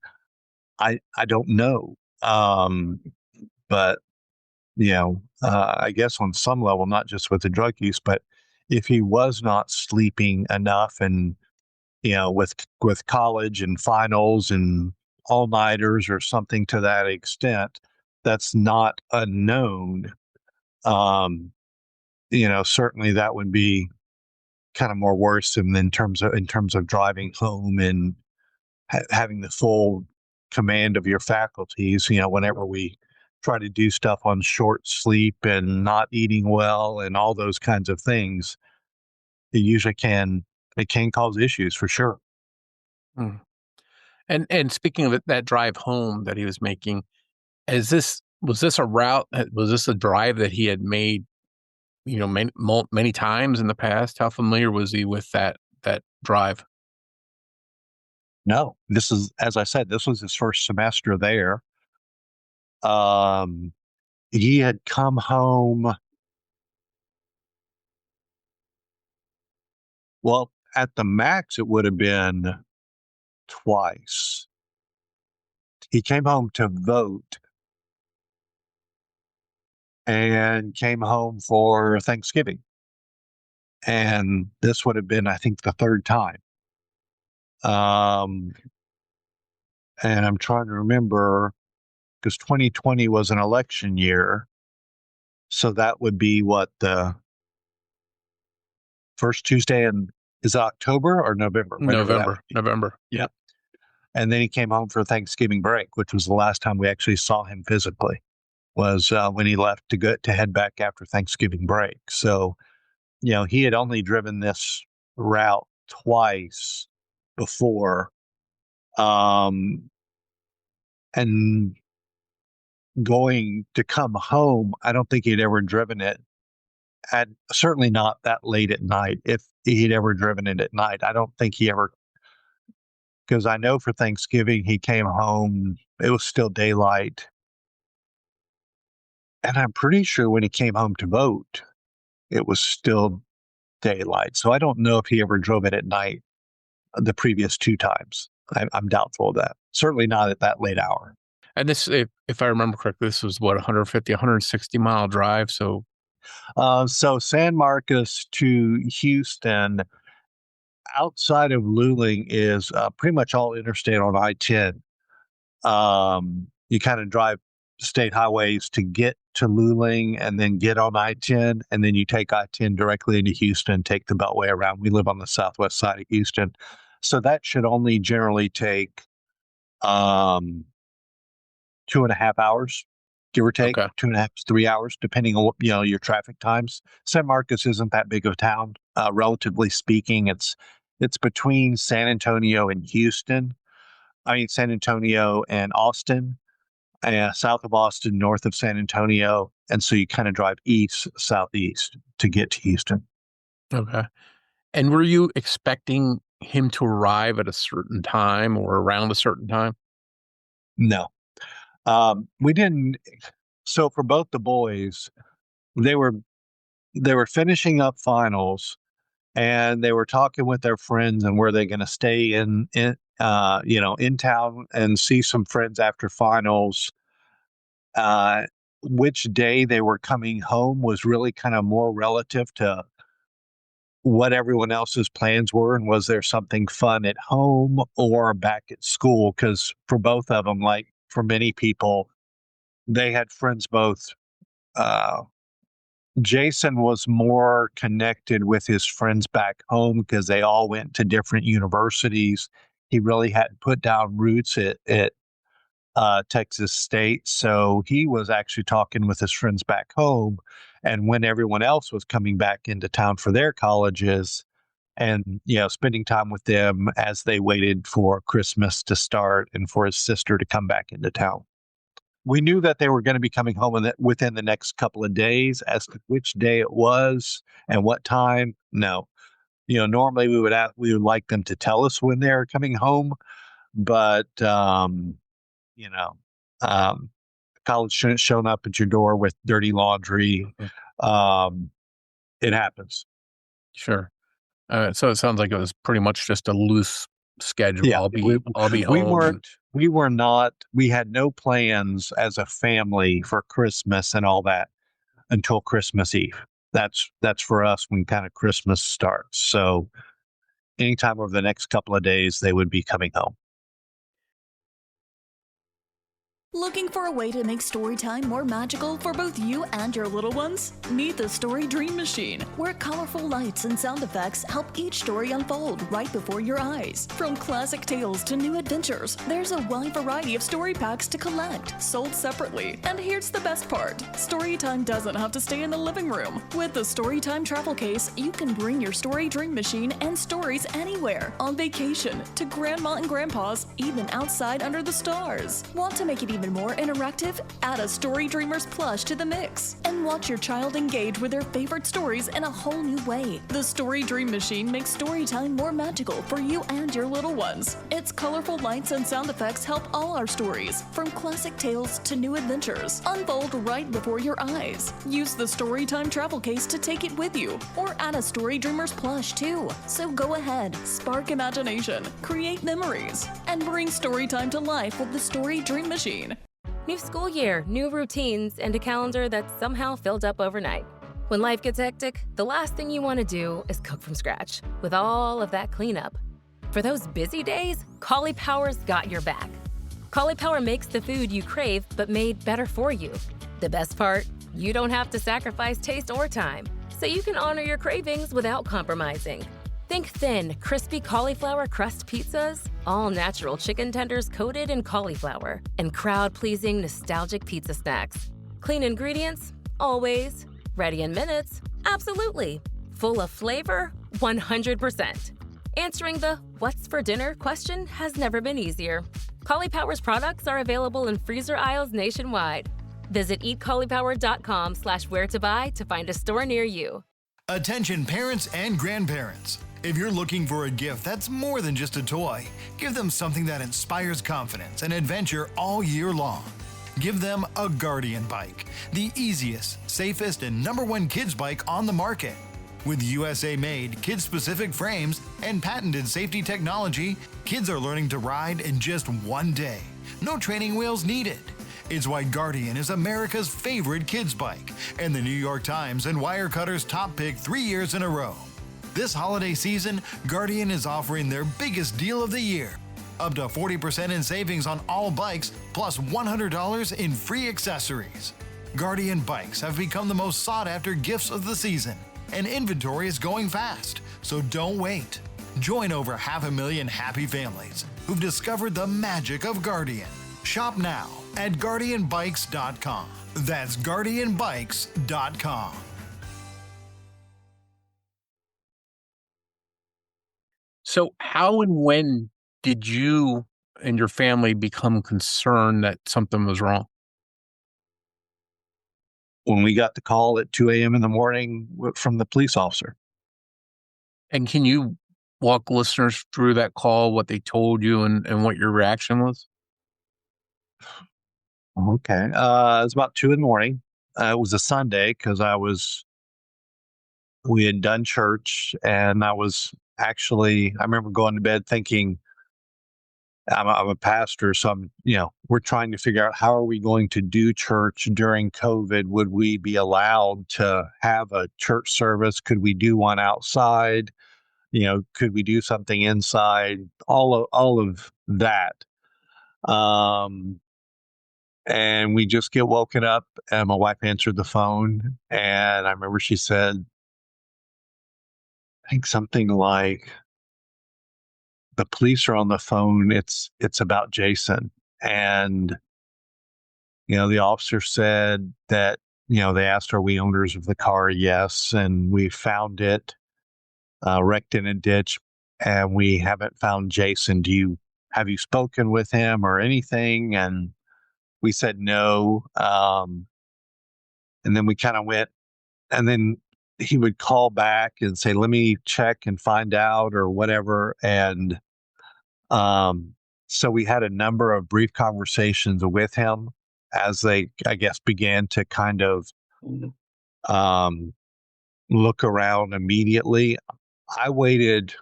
I don't know. But I guess on some level, not just with the drug use, but if he was not sleeping enough, and with college and finals and all-nighters or something to that extent, that's not unknown. Certainly that would be kind of more worrisome in terms of driving home and having the full command of your faculties. Whenever we try to do stuff on short sleep and not eating well and all those kinds of things, it can cause issues for sure.
Hmm. And speaking of it, that drive home that he was making, was this a drive that he had made, many times in the past? How familiar was he with that that drive?
No, this is, as I said, this was his first semester there. He had come home. Well, at the max, it would have been twice. He came home to vote and came home for Thanksgiving. And this would have been, I think, the third time. And I'm trying to remember, because 2020 was an election year. So that would be what, the first Tuesday in, is it October or November?
November.
Yep. And then he came home for Thanksgiving break, which was the last time we actually saw him physically, was when he left to head back after Thanksgiving break. So, he had only driven this route twice before. And going to come home, I don't think he'd ever driven it certainly not that late at night. If he'd ever driven it at night, I don't think he ever, because I know for Thanksgiving he came home, it was still daylight. And I'm pretty sure when he came home to vote, it was still daylight. So I don't know if he ever drove it at night the previous two times. I'm doubtful of that. Certainly not at that late hour.
And this, if I remember correctly, this was what, 150, 160 mile drive. So
San Marcos to Houston, outside of Luling, is pretty much all interstate on I-10. You kind of drive state highways to get to Luling and then get on I-10, and then you take I-10 directly into Houston, take the Beltway around. We live on the southwest side of Houston. So that should only generally take 2.5 hours, give or take. Okay. 2.5 to 3 hours, depending on what, your traffic times. San Marcos isn't that big of a town, relatively speaking. It's between San Antonio and Houston. San Antonio and Austin, south of Austin, north of San Antonio. And so you kind of drive east, southeast to get to Houston.
Okay. And were you expecting him to arrive at a certain time or around a certain time?
No. We didn't. So for both the boys, they were finishing up finals, and they were talking with their friends and were they going to stay in town and see some friends after finals. Which day they were coming home was really kind of more relative to what everyone else's plans were, and was there something fun at home or back at school? Because for both of them, like for many people, they had friends both. Jason was more connected with his friends back home because they all went to different universities. He really hadn't put down roots at Texas State. So he was actually talking with his friends back home. And when everyone else was coming back into town for their colleges and, spending time with them as they waited for Christmas to start and for his sister to come back into town. We knew that they were going to be coming home within the next couple of days. As to which day it was and what time, no. Normally we would like them to tell us when they're coming home, but college shouldn't shown up at your door with dirty laundry. It happens.
Sure. So it sounds like it was pretty much just a loose schedule.
Yeah,
I'll be home.
We had no plans as a family for Christmas and all that until Christmas Eve. That's for us when kind of Christmas starts. So anytime over the next couple of days, they would be coming home.
Looking for a way to make story time more magical for both you and your little ones? Meet the Story Dream Machine, where colorful lights and sound effects help each story unfold right before your eyes. From classic tales to new adventures, there's a wide variety of story packs to collect, sold separately. And here's the best part. Storytime doesn't have to stay in the living room. With the Storytime travel case, you can bring your Story Dream Machine and stories anywhere. On vacation, to grandma and grandpa's, even outside under the stars. Want to make it even time and more interactive? Add a Story Dreamers plush to the mix and watch your child engage with their favorite stories in a whole new way. The Story Dream Machine makes story time more magical for you and your little ones. Its colorful lights and sound effects help all our stories, from classic tales to new adventures, unfold right before your eyes. Use the Storytime travel case to take it with you, or add a Story Dreamers plush too. So go ahead, spark imagination, create memories, and bring storytime to life with the Story Dream Machine.
New school year, new routines, and a calendar that's somehow filled up overnight. When life gets hectic, the last thing you want to do is cook from scratch with all of that cleanup. For those busy days, Power's got your back. Power makes the food you crave, but made better for you. The best part? You don't have to sacrifice taste or time, so you can honor your cravings without compromising. Think thin, crispy cauliflower crust pizzas, all-natural chicken tenders coated in cauliflower, and crowd-pleasing nostalgic pizza snacks. Clean ingredients? Always. Ready in minutes? Absolutely. Full of flavor? 100%. Answering the "what's for dinner" question has never been easier. Power's products are available in freezer aisles nationwide. Visit eatcauliflower.com/where-to-buy to find a store near you.
Attention parents and grandparents. If you're looking for a gift that's more than just a toy, give them something that inspires confidence and adventure all year long. Give them a Guardian bike, the easiest, safest, and #1 kids bike on the market. With USA-made, kid-specific frames and patented safety technology, kids are learning to ride in just one day. No training wheels needed. It's why Guardian is America's favorite kids bike and the New York Times and Wirecutter's top pick 3 years in a row. This holiday season, Guardian is offering their biggest deal of the year. Up to 40% in savings on all bikes, plus $100 in free accessories. Guardian bikes have become the most sought-after gifts of the season, and inventory is going fast, so don't wait. Join over 500,000 happy families who've discovered the magic of Guardian. Shop now at GuardianBikes.com. That's GuardianBikes.com.
So how and when did you and your family become concerned that something was wrong?
When we got the call at 2 a.m. in the morning from the police officer.
And can you walk listeners through that call, what they told you and what your reaction was?
Okay. It was about 2 in the morning. It was a Sunday because we had done church, and I remember going to bed thinking, I'm a pastor, so we're trying to figure out how are we going to do church during COVID? Would we be allowed to have a church service? Could we do one outside? Could we do something inside? All of that. And we just get woken up, and my wife answered the phone, and I remember she said, I think something like, the police are on the phone. It's about Jason. And, the officer said that, they asked, are we owners of the car? Yes. And we found it wrecked in a ditch, and we haven't found Jason. Have you spoken with him or anything? And we said no. And then we kind of went, and then he would call back and say, let me check and find out or whatever. And so we had a number of brief conversations with him as they, I guess, began to kind of look around immediately. I waited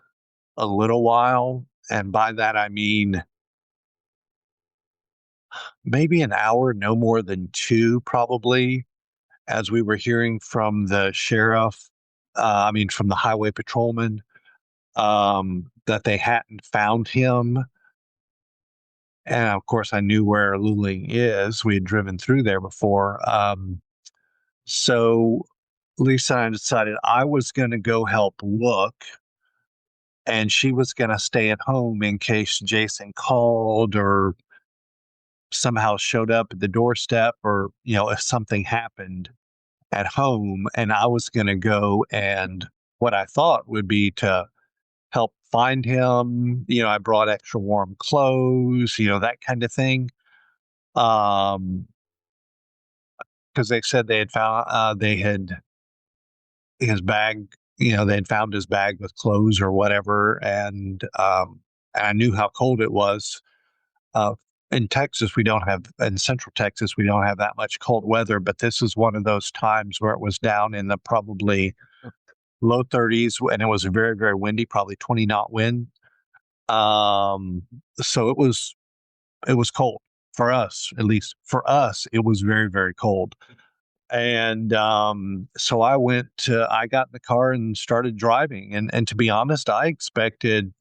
a little while, and by that I mean maybe an hour, no more than 2 probably, as we were hearing from the sheriff, from the highway patrolman, that they hadn't found him. And of course, I knew where Luling is. We had driven through there before. So Lisa and I decided I was going to go help look, and she was going to stay at home in case Jason called or somehow showed up at the doorstep, or, if something happened at home. And I was going to go, and what I thought would be to help find him. I brought extra warm clothes, that kind of thing. Because they said they had found they had his bag. They had found his bag with clothes or whatever, and I knew how cold it was. Uh, in Texas, in Central Texas, we don't have that much cold weather, but this is one of those times where it was down in the probably low 30s, and it was very, very windy, probably 20 knot wind. So it was cold for us, at least for us, it was very, very cold. And so I got in the car and started driving. And to be honest, I expected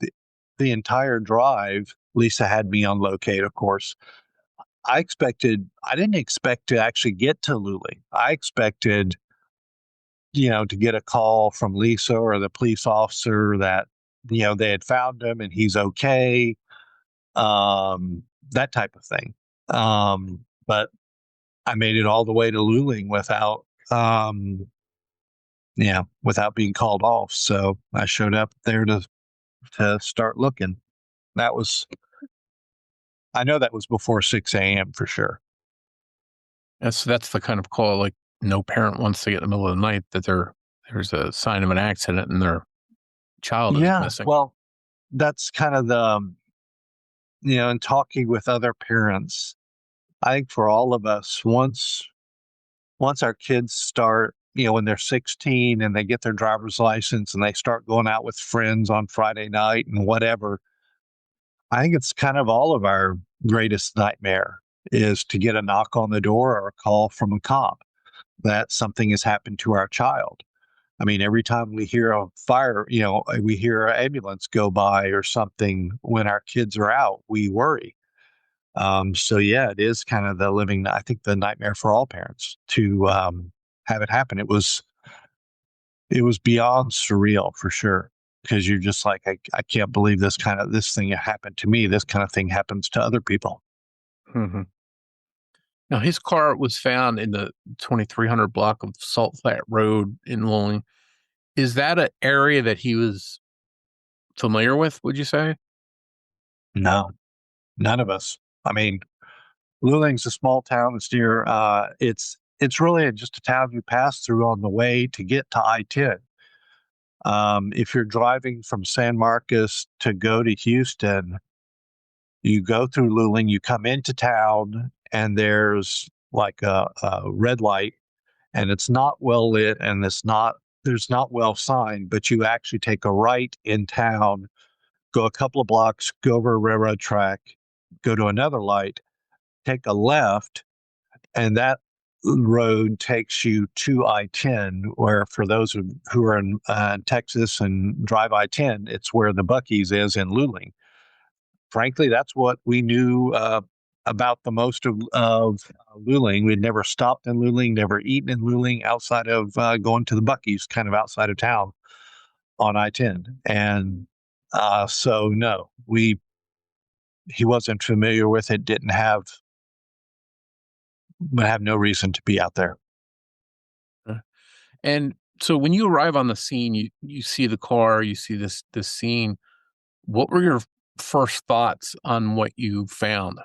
the entire drive. Lisa had me on locate, of course. I didn't expect to actually get to Luling. I expected, to get a call from Lisa or the police officer that, they had found him and he's okay. That type of thing. But I made it all the way to Luling without being called off. So I showed up there to start looking. I know that was before 6 a.m. for sure.
That's the kind of call like no parent wants to get in the middle of the night that there's a sign of an accident and their child is missing.
Well, that's kind of in talking with other parents, I think for all of us, once our kids start, when they're 16 and they get their driver's license and they start going out with friends on Friday night and whatever, I think it's kind of all of our greatest nightmare is to get a knock on the door or a call from a cop that something has happened to our child. I mean, every time we hear a fire, we hear an ambulance go by or something when our kids are out, we worry. So yeah, it is kind of I think the nightmare for all parents to have it happen. It was beyond surreal for sure. Because you're just like, I can't believe this thing happened to me. This kind of thing happens to other people.
Mm-hmm. Now, his car was found in the 2300 block of Salt Flat Road in Luling. Is that an area that he was familiar with, would you say?
No, none of us. I mean, Luling's a small town. It's near, it's really just a town you pass through on the way to get to I-10. If you're driving from San Marcos to go to Houston, you go through Luling, you come into town, and there's like a red light, and it's not well lit, and there's not well signed, but you actually take a right in town, go a couple of blocks, go over a railroad track, go to another light, take a left, and that road takes you to I-10, where for those who are in Texas and drive I-10, it's where the Buc-ee's is in Luling. Frankly, that's what we knew about the most of Luling. We'd never stopped in Luling, never eaten in Luling outside of going to the Buc-ee's, kind of outside of town on I-10. And so, no, he wasn't familiar with it, would have no reason to be out there.
And so when you arrive on the scene, you see the car, you see this scene. What were your first thoughts on what you found?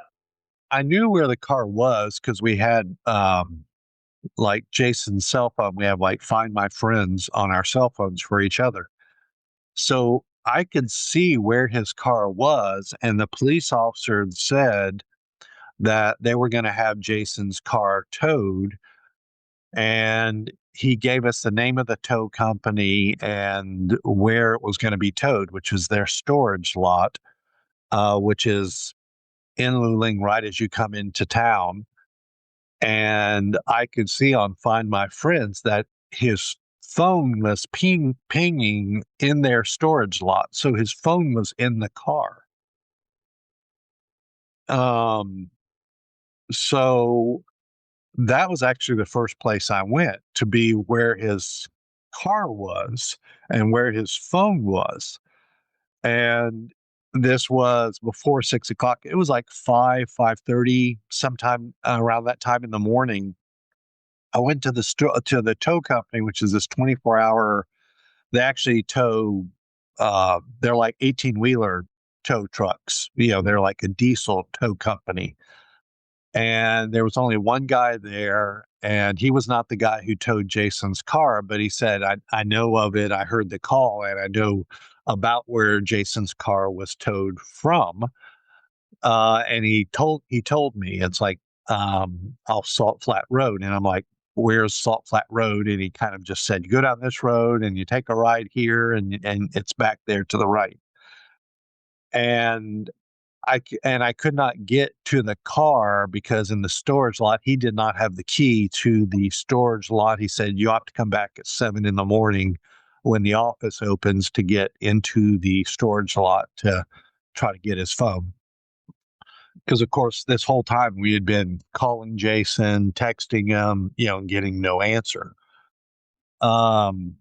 I knew where the car was because we had like Jason's cell phone. We have like Find My Friends on our cell phones for each other. So I could see where his car was, and the police officer said that they were going to have Jason's car towed, and he gave us the name of the tow company and where it was going to be towed, which was their storage lot, which is in Luling right as you come into town. And I could see on Find My Friends that his phone was pinging in their storage lot. So his phone was in the car. So that was actually the first place I went, to be where his car was and where his phone was. And this was before 6 o'clock. It was like 5:30, sometime around that time in the morning. I went to the tow company, which is this 24-hour. They actually tow. They're like 18-wheeler tow trucks. They're like a diesel tow company, And there was only one guy there, and he was not the guy who towed Jason's car, but he said, I know of it. I heard the call, and I know about where Jason's car was towed from. And he told me it's like off Salt Flat Road. And I'm like, where's Salt Flat Road? And he kind of just said, you go down this road and you take a right here, and it's back there to the right. And I could not get to the car because in the storage lot, he did not have the key to the storage lot. He said, you have to come back at 7 a.m. when the office opens to get into the storage lot to try to get his phone. Because, of course, this whole time we had been calling Jason, texting him, and getting no answer. And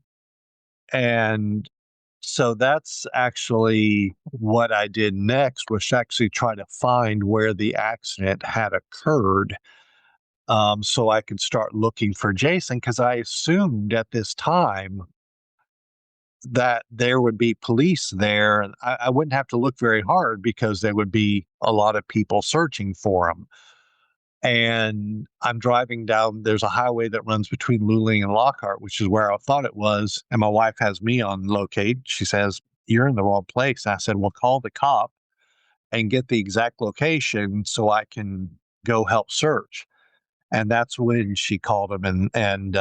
so that's actually what I did next, was actually try to find where the accident had occurred, so I could start looking for Jason, because I assumed at this time that there would be police there, and I wouldn't have to look very hard because there would be a lot of people searching for him. And I'm driving down, there's a highway that runs between Luling and Lockhart, which is where I thought it was. And my wife has me on locate. She says, you're in the wrong place. I said, well, call the cop and get the exact location so I can go help search. And that's when she called him, and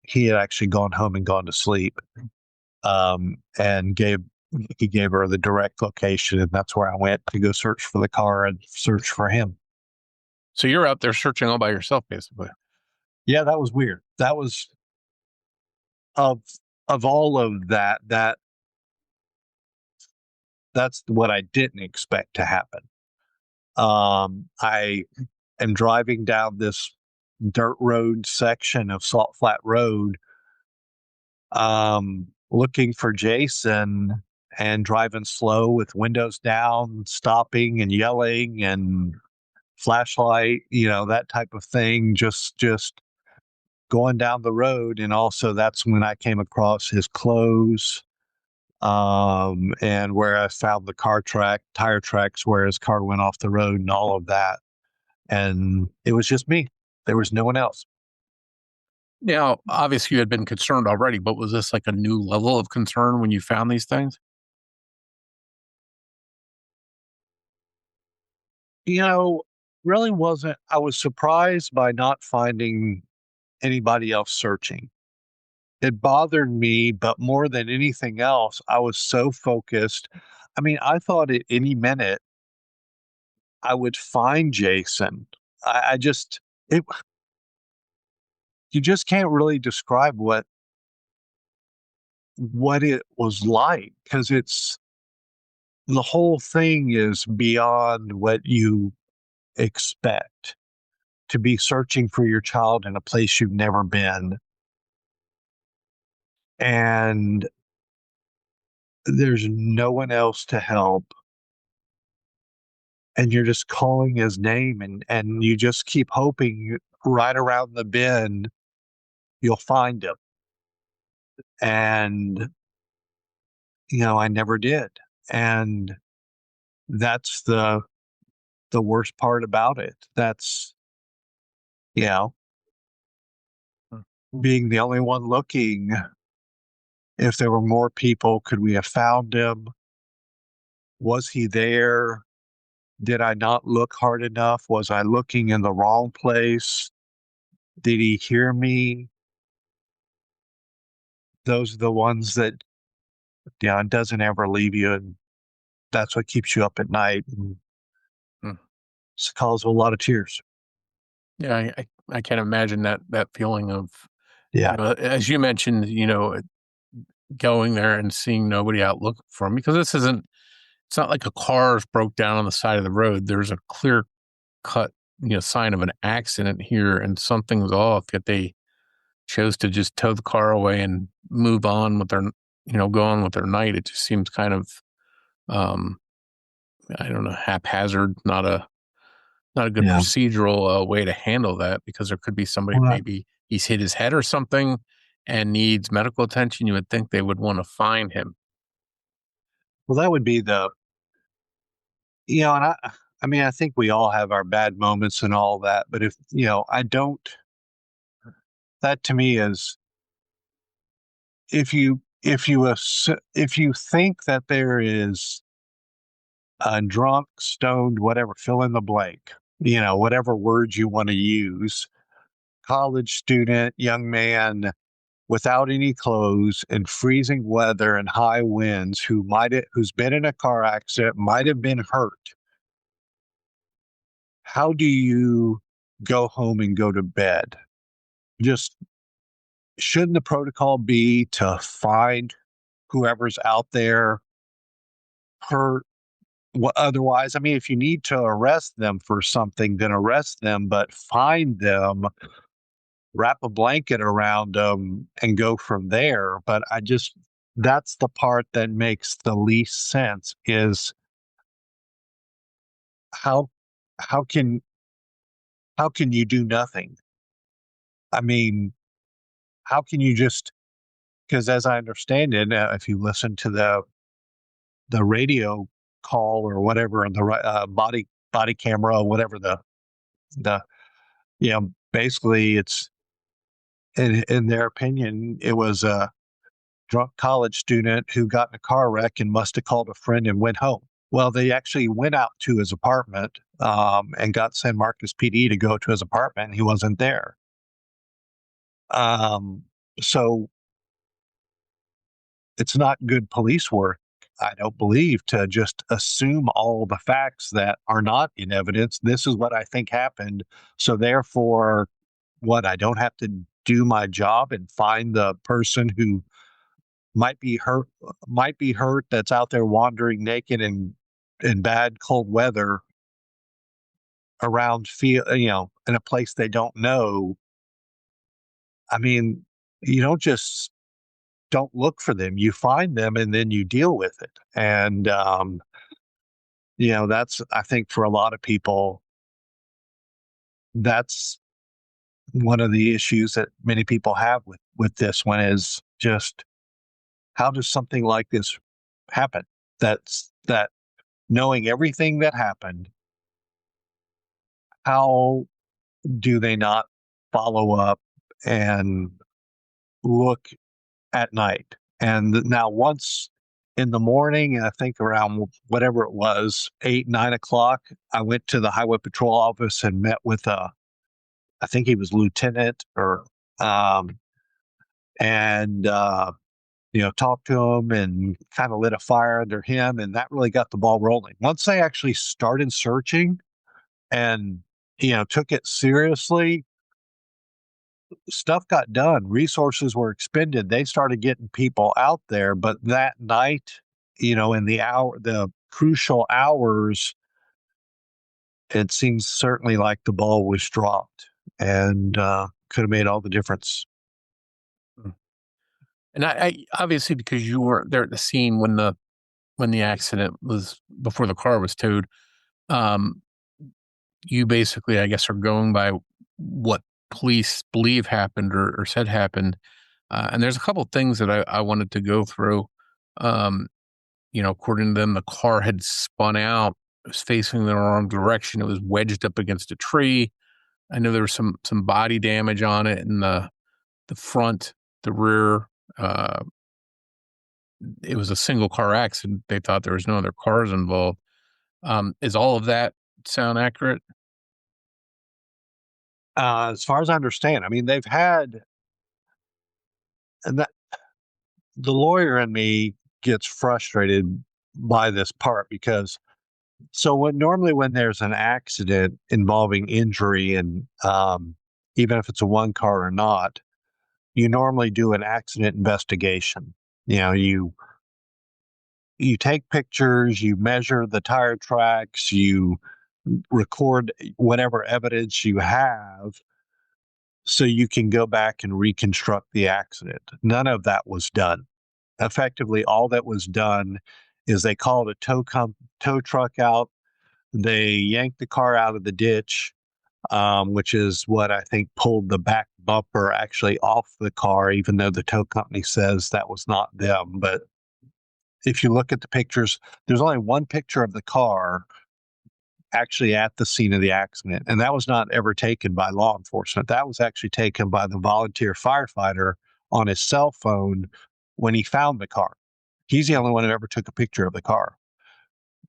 he had actually gone home and gone to sleep. And he gave her the direct location, and that's where I went to go search for the car and search for him.
So you're out there searching all by yourself, basically.
Yeah, that was weird. That was of all of that's what I didn't expect to happen. I am driving down this dirt road section of Salt Flat Road, looking for Jason, and driving slow with windows down, stopping and yelling and flashlight, that type of thing, just going down the road. And also that's when I came across his clothes, and where I found the tire tracks where his car went off the road and all of that. And it was just me. There was no one else.
Now, obviously you had been concerned already, but was this like a new level of concern when you found these things?
Really wasn't. I was surprised by not finding anybody else searching. It bothered me, but more than anything else, I was so focused. I mean, I thought at any minute I would find Jason. You just can't really describe what it was like, because the whole thing is beyond what you expect. To be searching for your child in a place you've never been, and there's no one else to help, and you're just calling his name, and you just keep hoping right around the bend you'll find him. And I never did. And that's the worst part about it. That's being the only one looking. If there were more people, could we have found him? Was he there? Did I not look hard enough? Was I looking in the wrong place? Did he hear me? Those are the ones that, it doesn't ever leave you. And that's what keeps you up at night. And it's causes a lot of tears.
Yeah, I can't imagine that feeling of,
Yeah.
as you mentioned, going there and seeing nobody out looking for him, because it's not like a car's broke down on the side of the road. There's a clear cut, sign of an accident here, and something's off, yet they chose to just tow the car away and move on with their, go on with their night. It just seems kind of, I don't know, haphazard, not a good procedural way to handle that, because there could be somebody, maybe he's hit his head or something and needs medical attention. You would think they would want to find him.
Well, that would be and I mean, I think we all have our bad moments and all that, but if, I don't, that to me is, if you think that there is a drunk, stoned, whatever, fill in the blank, whatever words you want to use, college student, young man without any clothes in freezing weather and high winds who's been in a car accident, might have been hurt. How do you go home and go to bed? Just shouldn't the protocol be to find whoever's out there hurt? Otherwise, I mean, if you need to arrest them for something, then arrest them, but find them, wrap a blanket around them, and go from there. But that's the part that makes the least sense is how how can how can you do nothing? I mean, how can you just, because as I understand it, if you listen to the radio call or whatever, and the body camera or whatever, the basically it's in their opinion, it was a drunk college student who got in a car wreck and must have called a friend and went home. Well, they actually went out to his apartment and got San Marcos PD to go to his apartment, and he wasn't there. So it's not good police work, I don't believe, to just assume all the facts that are not in evidence. This is what I think happened. So therefore, I don't have to do my job and find the person who might be hurt, that's out there wandering naked in bad cold weather around in a place they don't know. I mean, you don't look for them. You find them and then you deal with it. And, that's, I think for a lot of people, that's one of the issues that many people have with this one is just, how does something like this happen? That knowing everything that happened, how do they not follow up and look at night? And now once in the morning, I think around whatever it was, 8, 9 o'clock, I went to the highway patrol office and met with I think he was lieutenant and talked to him and kind of lit a fire under him. And that really got the ball rolling. Once they actually started searching and, took it seriously, stuff got done. Resources were expended. They started getting people out there. But that night, in the crucial hours, it seems certainly like the ball was dropped and could have made all the difference.
And I obviously, because you weren't there at the scene when the accident was, before the car was towed, you basically, I guess, are going by what police believe happened or said happened. And there's a couple of things that I wanted to go through. According to them, the car had spun out. It was facing the wrong direction. It was wedged up against a tree. I know there was some body damage on it in the front, the rear. It was a single car accident. They thought there was no other cars involved. Is all of that sound accurate?
As far as I understand, I mean, they've had, and that the lawyer in me gets frustrated by this part because, so when there's an accident involving injury and even if it's a one car or not, you normally do an accident investigation. You take pictures, you measure the tire tracks, you record whatever evidence you have so you can go back and reconstruct the accident. None of that was done. Effectively, all that was done is they called a tow truck out. They yanked the car out of the ditch, which is what I think pulled the back bumper actually off the car, even though the tow company says that was not them. But if you look at the pictures, there's only one picture of the car actually at the scene of the accident. And that was not ever taken by law enforcement. That was actually taken by the volunteer firefighter on his cell phone when he found the car. He's the only one who ever took a picture of the car.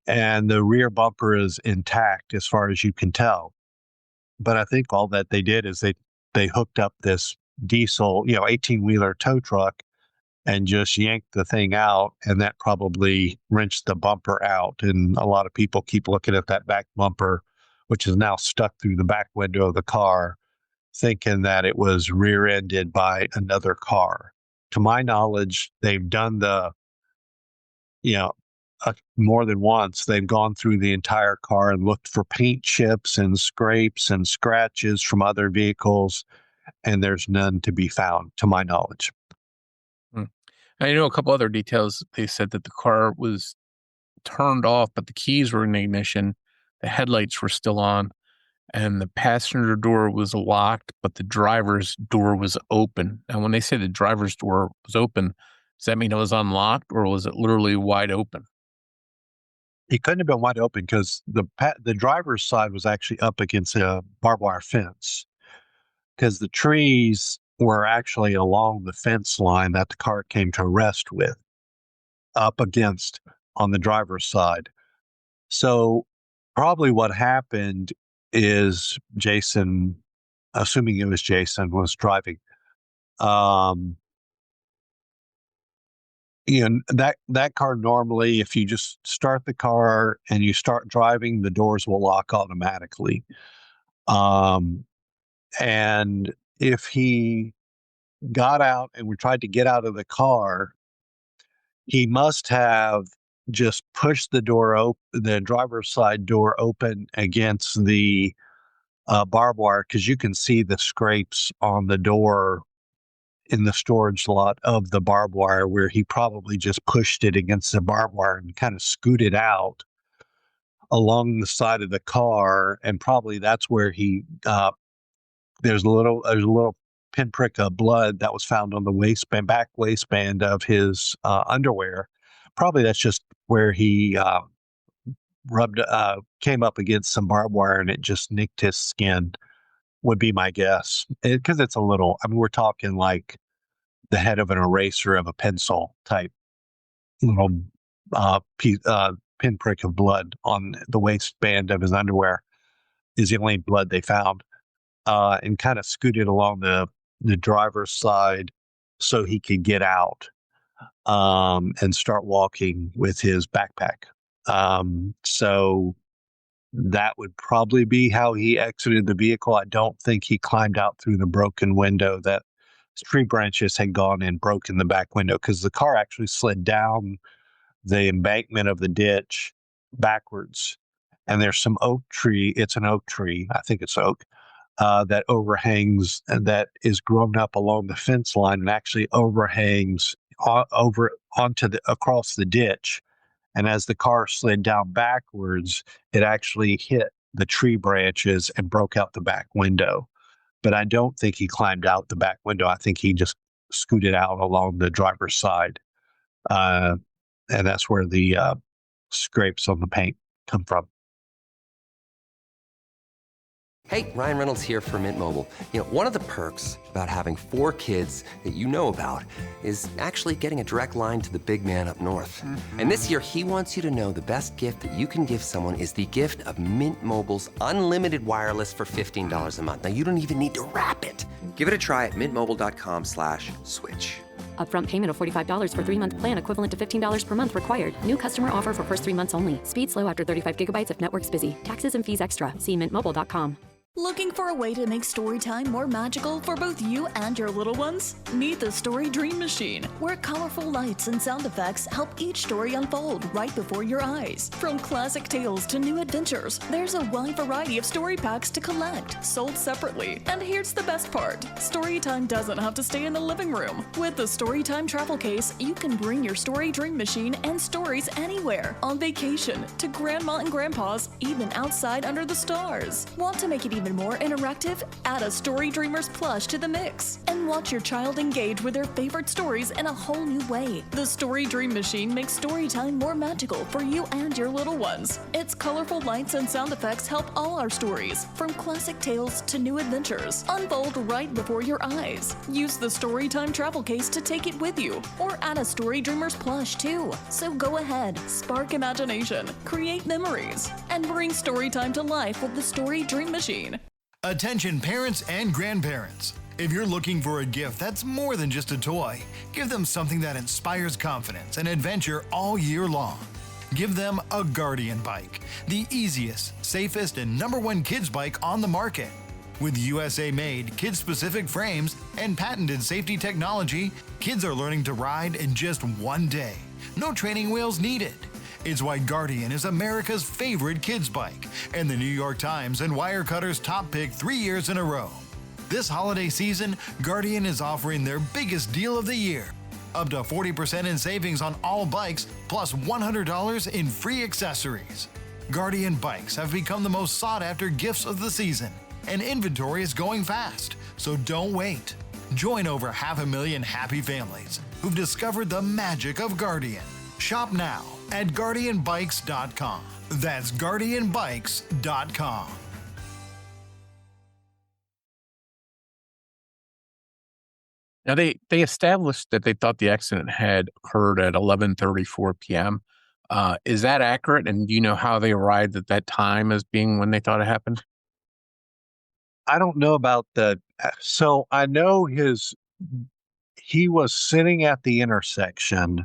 And the rear bumper is intact as far as you can tell. But I think all that they did is they hooked up this diesel, 18-wheeler tow truck and just yanked the thing out, and that probably wrenched the bumper out. And a lot of people keep looking at that back bumper, which is now stuck through the back window of the car, thinking that it was rear-ended by another car. To my knowledge, they've done more than once, they've gone through the entire car and looked for paint chips and scrapes and scratches from other vehicles, and there's none to be found, to my knowledge.
I know a couple other details. They said that the car was turned off, but the keys were in ignition, the headlights were still on, and the passenger door was locked, but the driver's door was open. And when they say the driver's door was open, does that mean it was unlocked, or was it literally wide open?
It couldn't have been wide open because the driver's side was actually up against a barbed wire fence, because the trees were actually along the fence line that the car came to a rest with, up against on the driver's side. So probably what happened is Jason, assuming it was Jason, was driving. That car normally, if you just start the car and you start driving, the doors will lock automatically. And if he got out and we tried to get out of the car, he must have just pushed the door open, the driver's side door open against the barbed wire, because you can see the scrapes on the door in the storage lot of the barbed wire, where he probably just pushed it against the barbed wire and kind of scooted out along the side of the car. And probably that's where he there's a little pinprick of blood that was found on the back waistband of his underwear. Probably that's just where he came up against some barbed wire and it just nicked his skin, would be my guess. Because it's a little, we're talking like the head of an eraser of a pencil type little pinprick of blood on the waistband of his underwear is the only blood they found. And kind of scooted along the driver's side so he could get out and start walking with his backpack. So that would probably be how he exited the vehicle. I don't think he climbed out through the broken window that tree branches had gone and broken the back window, because the car actually slid down the embankment of the ditch backwards. And there's some oak tree. It's an oak tree. I think it's oak. That overhangs and that is grown up along the fence line and actually overhangs across the ditch. And as the car slid down backwards, it actually hit the tree branches and broke out the back window. But I don't think he climbed out the back window. I think he just scooted out along the driver's side. And that's where the scrapes on the paint come from.
Hey, Ryan Reynolds here for Mint Mobile. One of the perks about having 4 kids that you know about is actually getting a direct line to the big man up north. Mm-hmm. And this year, he wants you to know the best gift that you can give someone is the gift of Mint Mobile's unlimited wireless for $15 a month. Now, you don't even need to wrap it. Give it a try at mintmobile.com/switch.
Upfront payment of $45 for 3-month plan equivalent to $15 per month required. New customer offer for first 3 months only. Speed slow after 35 gigabytes if network's busy. Taxes and fees extra. See mintmobile.com.
Looking for a way to make story time more magical for both you and your little ones? Meet the Story Dream Machine, where colorful lights and sound effects help each story unfold right before your eyes. From classic tales to new adventures, there's a wide variety of story packs to collect, sold separately. And here's the best part. Story time doesn't have to stay in the living room. With the Story Time travel case, you can bring your Story Dream Machine and stories anywhere, on vacation, to grandma and grandpa's, even outside under the stars. Want to make it even even more interactive? Add a Story Dreamers plush to the mix and watch your child engage with their favorite stories in a whole new way. The Story Dream Machine makes story time more magical for you and your little ones. Its colorful lights and sound effects help all our stories, from classic tales to new adventures, unfold right before your eyes. Use the Storytime travel case to take it with you, or add a Story Dreamers plush too. So go ahead, spark imagination, create memories, and bring storytime to life with the Story Dream Machine.
Attention parents and grandparents. If you're looking for a gift that's more than just a toy, give them something that inspires confidence and adventure all year long. Give them a Guardian bike, the easiest, safest, and #1 kids bike on the market. With USA-made, kid-specific frames and patented safety technology, kids are learning to ride in just one day. No training wheels needed. It's why Guardian is America's favorite kids bike and the New York Times and Wirecutter's top pick 3 years in a row. This holiday season, Guardian is offering their biggest deal of the year. Up to 40% in savings on all bikes, plus $100 in free accessories. Guardian bikes have become the most sought-after gifts of the season, and inventory is going fast, so don't wait. Join over 500,000 happy families who've discovered the magic of Guardian. Shop now at GuardianBikes.com. That's GuardianBikes.com.
Now, they established that they thought the accident had occurred at 11:34 p.m. Is that accurate? And do you know how they arrived at that time as being when they thought it happened?
I don't know about the. So I know he was sitting at the intersection.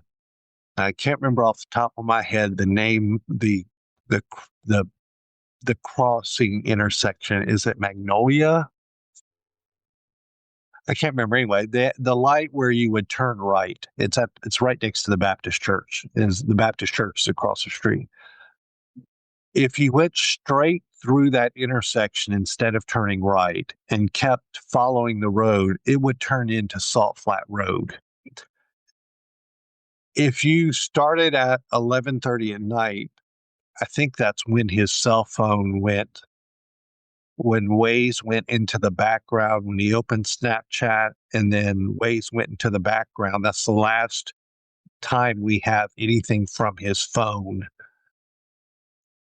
I can't remember off the top of my head the name, the crossing intersection. Is it Magnolia? I can't remember anyway. The light where you would turn right. It's right next to the Baptist church. The Baptist church is across the street. If you went straight through that intersection instead of turning right and kept following the road, it would turn into Salt Flat Road. If you started at 11:30 at night, I think that's when his cell phone went. When Waze went into the background, when he opened Snapchat and then Waze went into the background, that's the last time we have anything from his phone.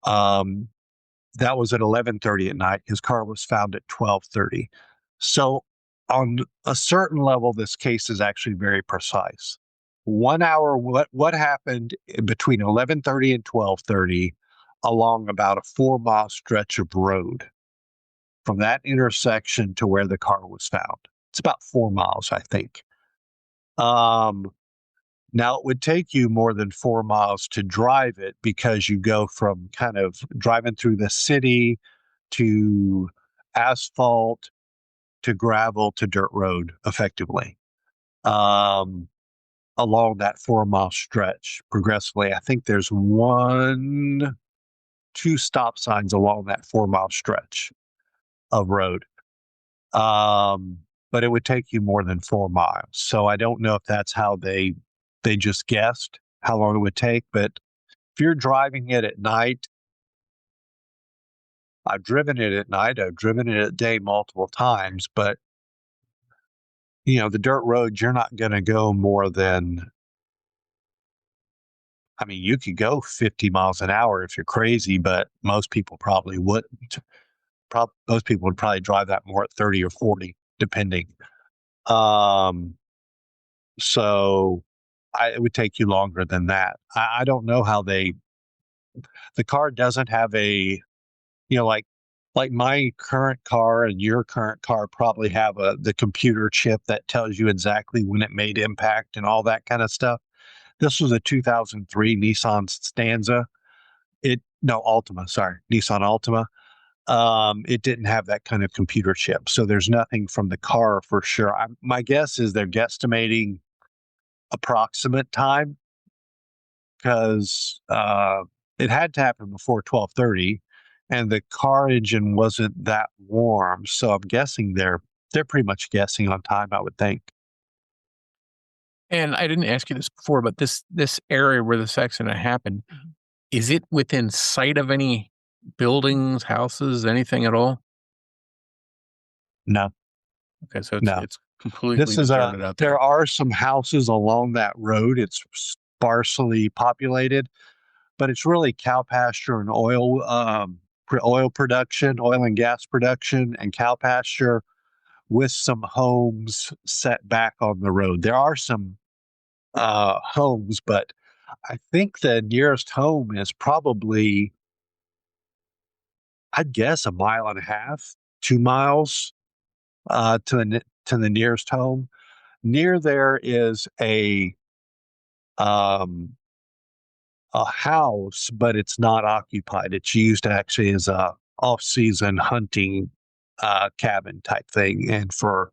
That was at 11:30 at night. His car was found at 12:30. So on a certain level, this case is actually very precise. 1 hour, what happened between 11:30 and 12:30 along about a 4-mile stretch of road from that intersection to where the car was found. It's about 4 miles, I think. Now, it would take you more than 4 miles to drive it because you go from kind of driving through the city to asphalt to gravel to dirt road, effectively, along that 4-mile stretch progressively. I think there's 2 stop signs along that 4-mile stretch of road. But it would take you more than 4 miles. So I don't know if that's how they just guessed how long it would take. But if you're driving it at night, I've driven it at night, I've driven it at day multiple times, but the dirt roads, you're not going to go more than, you could go 50 miles an hour if you're crazy, but most people probably wouldn't. Most people would probably drive that more at 30 or 40, depending. So it would take you longer than that. I don't know how the car doesn't have a, like my current car and your current car probably have the computer chip that tells you exactly when it made impact and all that kind of stuff. This was a 2003 Nissan Stanza. Nissan Altima. It didn't have that kind of computer chip. So there's nothing from the car for sure. My guess is they're guesstimating approximate time because it had to happen before 12:30 and the car engine wasn't that warm. So I'm guessing they're pretty much guessing on time, I would think.
And I didn't ask you this before, but this area where this accident happened, is it within sight of any buildings, houses, anything at all?
No,
Okay, so
no.
it's completely
This is
deserted out there.
there are some houses along that road. It's sparsely populated, but it's really cow pasture and oil, oil production, oil and gas production, and cow pasture with some homes set back on the road. There are some homes, but I think the nearest home is probably, I'd guess, a mile and a half, 2 miles to the nearest home. Near there is um, a house, but it's not occupied. It's used actually as a off-season hunting cabin type thing, and for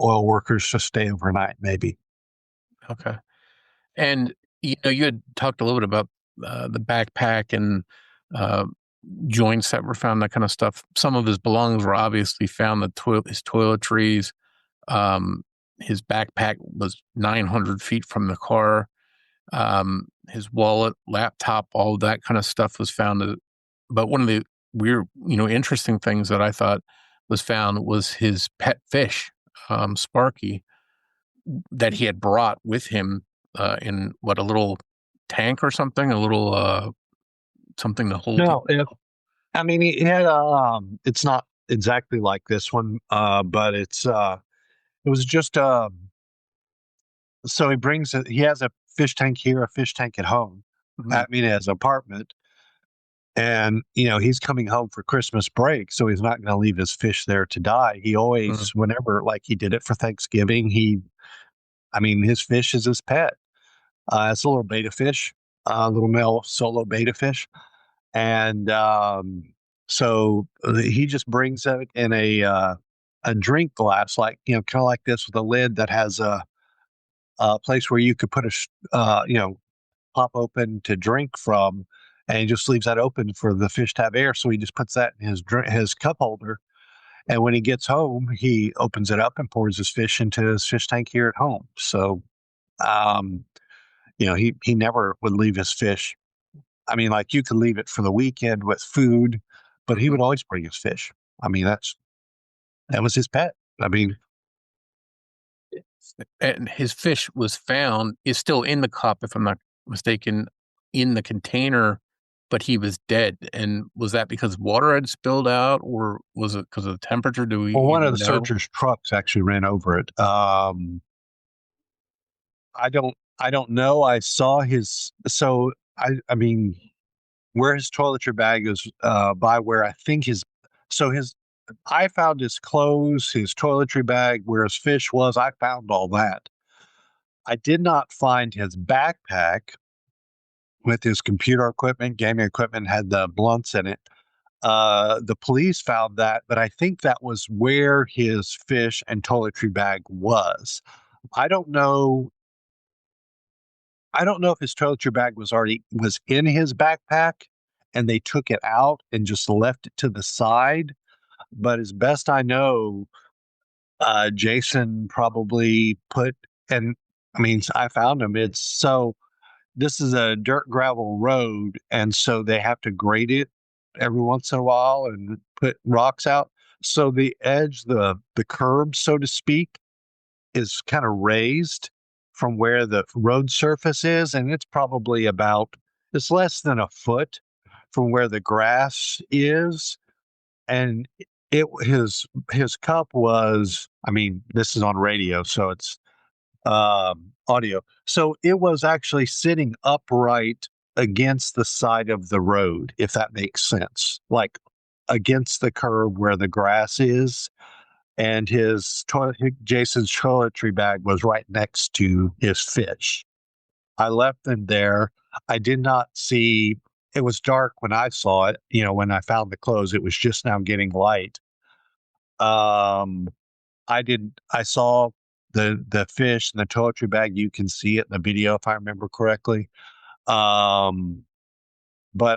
oil workers to stay overnight, maybe.
Okay. And you had talked a little bit about the backpack and uh, joints that were found, that kind of stuff. Some of his belongings were obviously found. His toiletries, his backpack was 900 feet from the car. His wallet, laptop, all that kind of stuff was found. But one of the weird, interesting things that I thought was found was his pet fish, Sparky, that he had brought with him in a little tank or something, a little something to hold.
No, I mean, he had it's not exactly like this one, but it was just so he has a fish tank here, a fish tank at home.
Mhm.
I mean, his apartment, and he's coming home for Christmas break, so he's not going to leave his fish there to die. He always, whenever, like, he did it for Thanksgiving, his fish is his pet. It's a little betta fish, little male solo betta fish. And so he just brings it in a drink glass, like, kind of like this, with a lid that has a place where you could put pop open to drink from, and he just leaves that open for the fish to have air. So he just puts that in his cup holder. And when he gets home, he opens it up and pours his fish into his fish tank here at home. So, he never would leave his fish. I mean, like, you could leave it for the weekend with food, but he would always bring his fish. I mean, that was his pet. I mean,
And his fish is still in the cup, if I'm not mistaken, in the container, but he was dead. And was that because water had spilled out, or was it because of the temperature? Do we
one
even
of the
know?
searchers' trucks actually ran over it. I don't know. I saw I mean, where his toiletry bag is, by where I think I found his clothes, his toiletry bag, where his fish was. I found all that. I did not find his backpack with his computer equipment, gaming equipment, had the blunts in it. The police found that, but I think that was where his fish and toiletry bag was. I don't know. I don't know if his toiletry bag was in his backpack and they took it out and just left it to the side. But as best I know, Jason probably I found him. This is a dirt gravel road, and so they have to grade it every once in a while and put rocks out. So the edge, the curb, so to speak, is kind of raised from where the road surface is, and it's less than a foot from where the grass is. And his cup was, this is on radio, so it's audio. So it was actually sitting upright against the side of the road, if that makes sense, like against the curb where the grass is. And Jason's toiletry bag was right next to his fish. I left them there. I did not see. It was dark when I saw it. When I found the clothes, it was just now getting light. I saw the fish and the toiletry bag. You can see it in the video if I remember correctly. But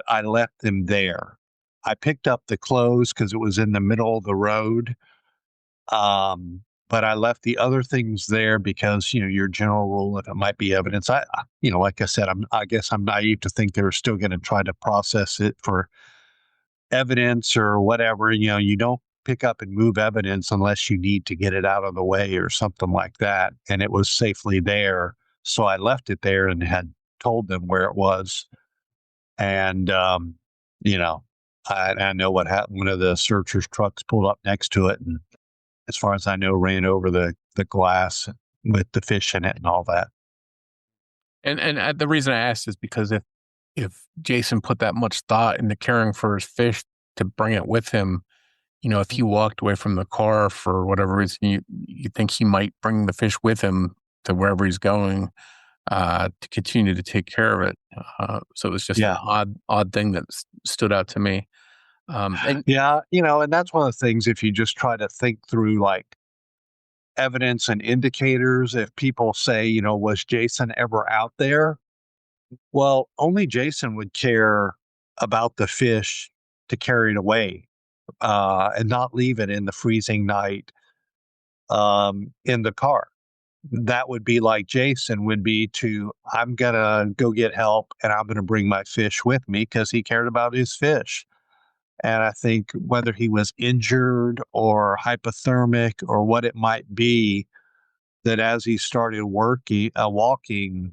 I left them there. I picked up the clothes because it was in the middle of the road. But I left the other things there because, your general rule, if it might be evidence, like I said, I guess I'm naive to think they're still going to try to process it for evidence or whatever. You don't pick up and move evidence unless you need to get it out of the way or something like that. And it was safely there. So I left it there and had told them where it was. And, you know, I know what happened. One of the searchers' trucks pulled up next to it. And as far as I know, ran over the glass with the fish in it and all that.
And the reason I asked is because if Jason put that much thought into caring for his fish to bring it with him, you know, if he walked away from the car for whatever reason, you think he might bring the fish with him to wherever he's going to continue to take care of it. So it was just an odd thing that stood out to me.
And that's one of the things, if you just try to think through like evidence and indicators, if people say, you know, was Jason ever out there? Well, only Jason would care about the fish to carry it away and not leave it in the freezing night in the car. That would be like Jason would be I'm going to go get help and I'm going to bring my fish with me because he cared about his fish. And I think whether he was injured or hypothermic or what it might be, that as he started walking,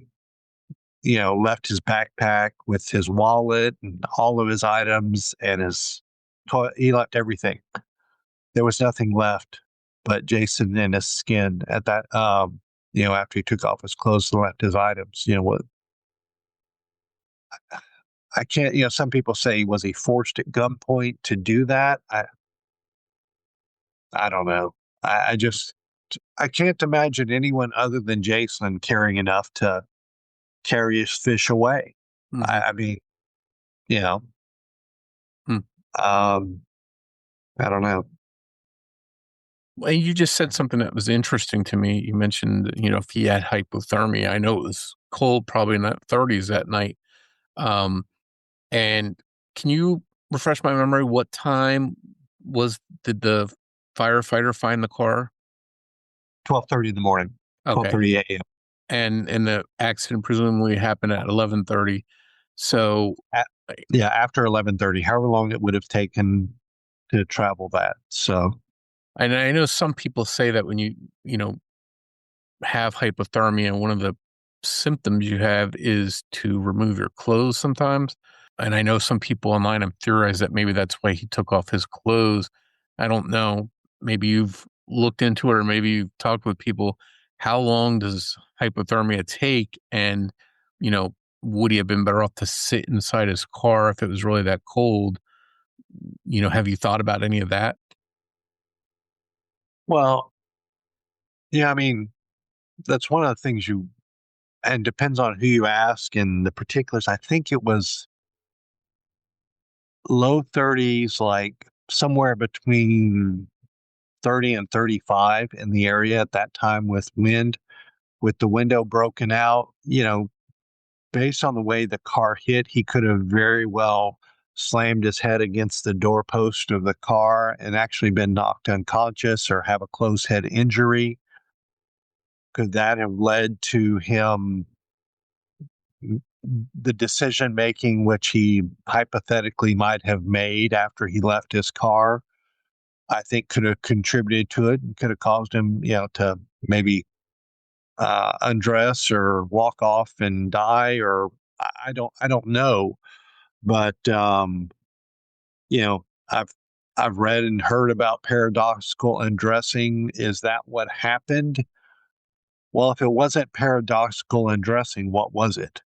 you know, left his backpack with his wallet and all of his items and he left everything. There was nothing left but Jason and his skin at that, you know, after he took off his clothes and left his items. You know what? I can't, you know, some people say, was he forced at gunpoint to do that? I don't know. I can't imagine anyone other than Jason caring enough to carry his fish away.
Mm-hmm.
I mean, you know, I don't know.
Well, you just said something that was interesting to me. You mentioned, you know, if he had hypothermia. I know it was cold, probably in the 30s that night. And can you refresh my memory? What time did the firefighter find the car?
12:30 in the morning.
Okay.
12:30 a.m.
And the accident presumably happened at 11:30. So
after 11:30, however long it would have taken to travel that. So,
and I know some people say that when you know, have hypothermia, one of the symptoms you have is to remove your clothes sometimes. And I know some people online have theorized that maybe that's why he took off his clothes. I don't know. Maybe you've looked into it or maybe you've talked with people. How long does hypothermia take? And, you know, would he have been better off to sit inside his car if it was really that cold? You know, have you thought about any of that?
Well, yeah, I mean, that's one of the things and depends on who you ask and the particulars. I think it was low 30s, like somewhere between 30 and 35 in the area at that time with wind, with the window broken out. You know, based on the way the car hit, he could have very well slammed his head against the doorpost of the car and actually been knocked unconscious or have a closed head injury. Could that have led to him the decision making which he hypothetically might have made after he left his car? I think could have contributed to it and could have caused him, you know, to maybe undress or walk off and die, or I don't know. But you know, I've read and heard about paradoxical undressing. Is that what happened? Well, if it wasn't paradoxical undressing, what was it?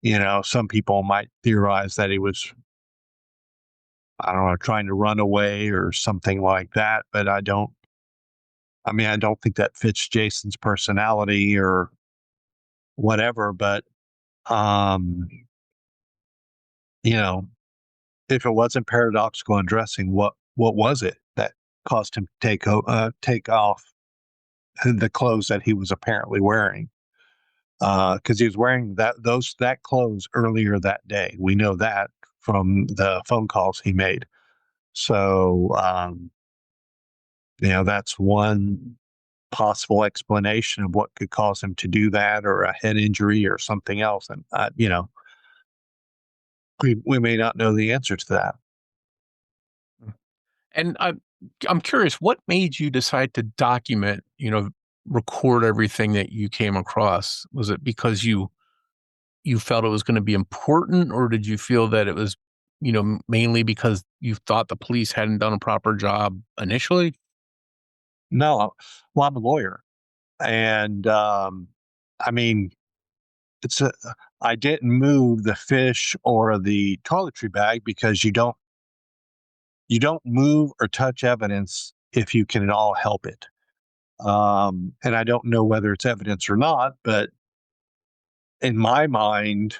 You know, some people might theorize that he was, I don't know, trying to run away or something like that, but I don't think that fits Jason's personality or whatever, but you know, if it wasn't paradoxical undressing, what was it that caused him to take off the clothes that he was apparently wearing? Because he was wearing that clothes earlier that day. We know that from the phone calls he made. So you know, that's one possible explanation of what could cause him to do that, or a head injury or something else. And you know, we may not know the answer to that.
And I'm curious, what made you decide to document, record everything that you came across? Was it because you felt it was going to be important, or did you feel that it was, mainly because you thought the police hadn't done a proper job initially?
No, well, I'm a lawyer, and I mean, it's a, I didn't move the fish or the toiletry bag because you don't move or touch evidence if you can at all help it. And I don't know whether it's evidence or not, but in my mind,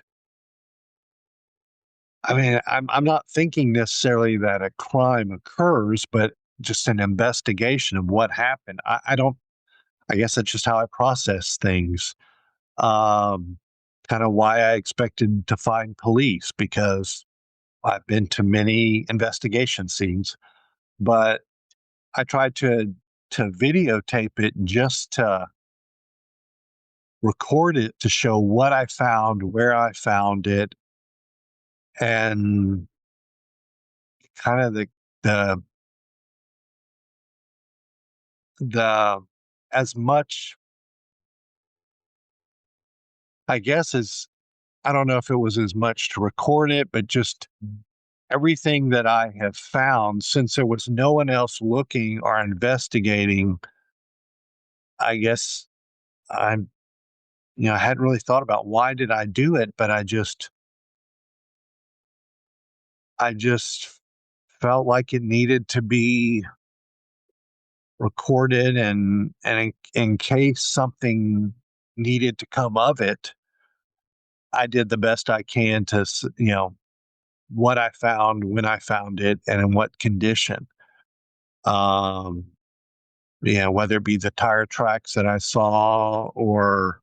I mean, I'm not thinking necessarily that a crime occurs, but just an investigation of what happened. I don't. I guess that's just how I process things. Um, Kind of why I expected to find police because I've been to many investigation scenes, but I tried to videotape it just to record it to show what I found, where I found it, and kind of the the as much I guess as I don't know if it was as much to record it, but just everything that I have found since there was no one else looking or investigating. I guess I'm I hadn't really thought about why did I do it, but I just felt like it needed to be recorded and in case something needed to come of it, I did the best I can to what I found, when I found it, and in what condition. Um, whether it be the tire tracks that I saw or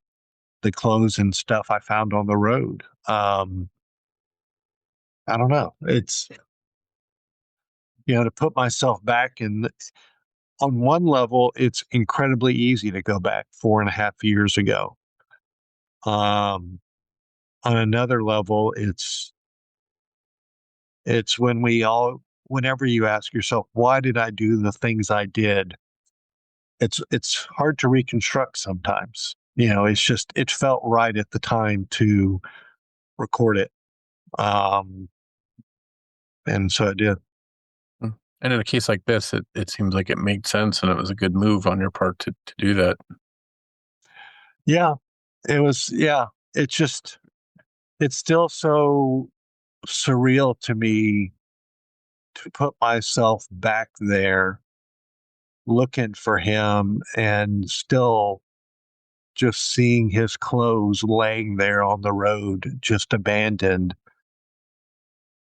the clothes and stuff I found on the road. I don't know. It's to put myself back in. On one level, it's incredibly easy to go back 4.5 years ago. On another level, it's whenever you ask yourself, why did I do the things I did? It's hard to reconstruct sometimes. It's just it felt right at the time to record it. Um, and so I did.
Mm. And in a case like this, it seems like it made sense and it was a good move on your part to do that.
Yeah, it was. Yeah, it's still so surreal to me to put myself back there looking for him and still just seeing his clothes laying there on the road, just abandoned.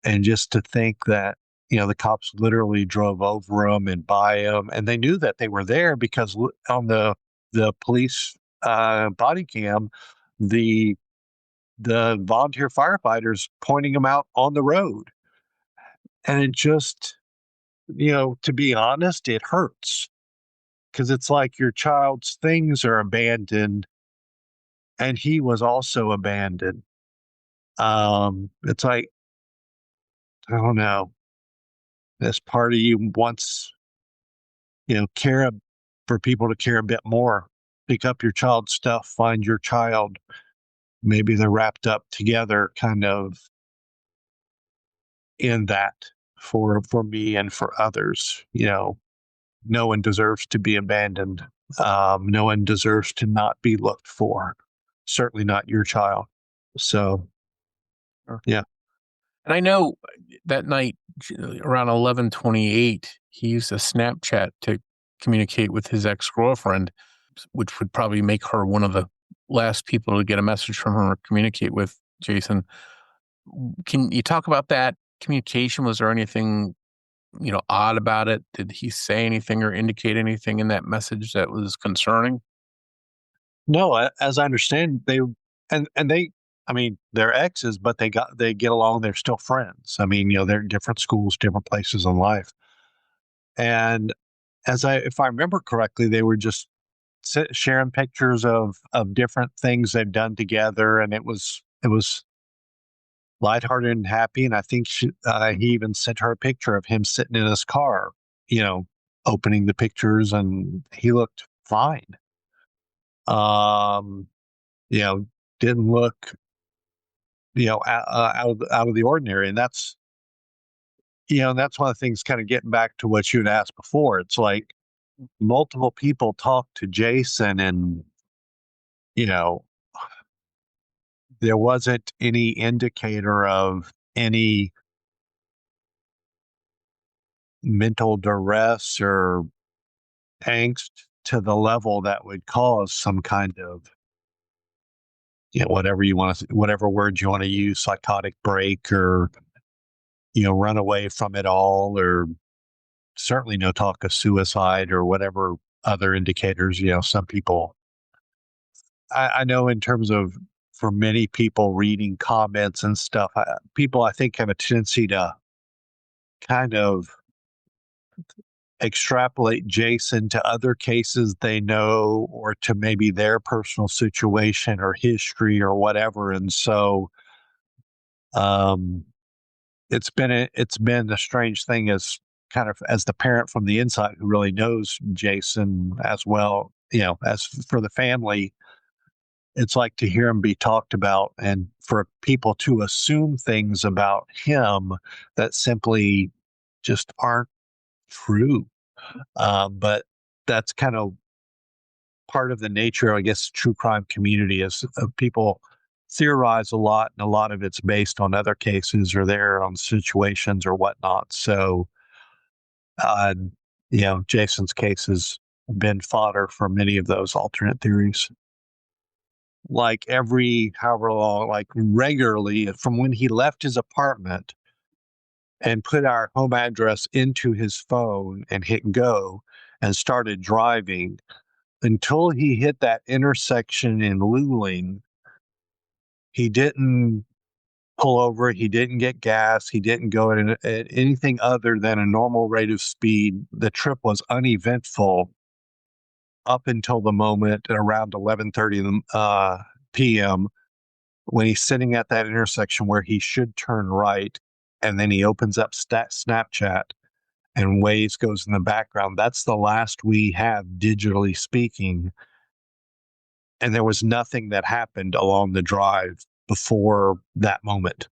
And just to think that, the cops literally drove over them and by them. And they knew that they were there because on the police body cam, the volunteer firefighters pointing them out on the road. And it just, to be honest, it hurts because it's like your child's things are abandoned and he was also abandoned. It's like, I don't know, this part of you wants, care for people to care a bit more. Pick up your child's stuff, find your child. Maybe they're wrapped up together kind of in that for me and for others. No one deserves to be abandoned. No one deserves to not be looked for. Certainly not your child. So, yeah.
And I know that night around 11:28, he used a Snapchat to communicate with his ex-girlfriend, which would probably make her one of the last people to get a message from her or communicate with Jason. Can you talk about that communication? Was there anything, odd about it? Did he say anything or indicate anything in that message that was concerning?
No, as I understand, they, I mean, they're exes, but they get along. They're still friends. I mean, they're in different schools, different places in life. And if I remember correctly, they were just sharing pictures of different things they've done together, and it was lighthearted and happy. And I think he even sent her a picture of him sitting in his car, opening the pictures, and he looked fine. You know, didn't look, out of the ordinary. And that's, that's one of the things, kind of getting back to what you had asked before. It's like multiple people talked to Jason, and, there wasn't any indicator of any mental duress or angst to the level that would cause some kind of, whatever words you want to use, psychotic break, or, run away from it all, or certainly no talk of suicide, or whatever other indicators. Some people, I know, in terms of, for many people reading comments and stuff, people, I think, have a tendency to kind of extrapolate Jason to other cases they know, or to maybe their personal situation or history or whatever. And so it's been a strange thing, as kind of as the parent from the inside who really knows Jason as well, as for the family. It's like to hear him be talked about, and for people to assume things about him that simply just aren't true. But that's kind of part of the nature, I guess, true crime community, is people theorize a lot, and a lot of it's based on other cases or their own situations or whatnot. So, Jason's case has been fodder for many of those alternate theories. Like however long, like regularly, from when he left his apartment and put our home address into his phone and hit go and started driving, until he hit that intersection in Luling, he didn't pull over, he didn't get gas, he didn't go at anything other than a normal rate of speed. The trip was uneventful up until the moment at around 11:30 p.m. when he's sitting at that intersection where he should turn right, and then he opens up Snapchat, and Waze goes in the background. That's the last we have, digitally speaking. And there was nothing that happened along the drive before that moment.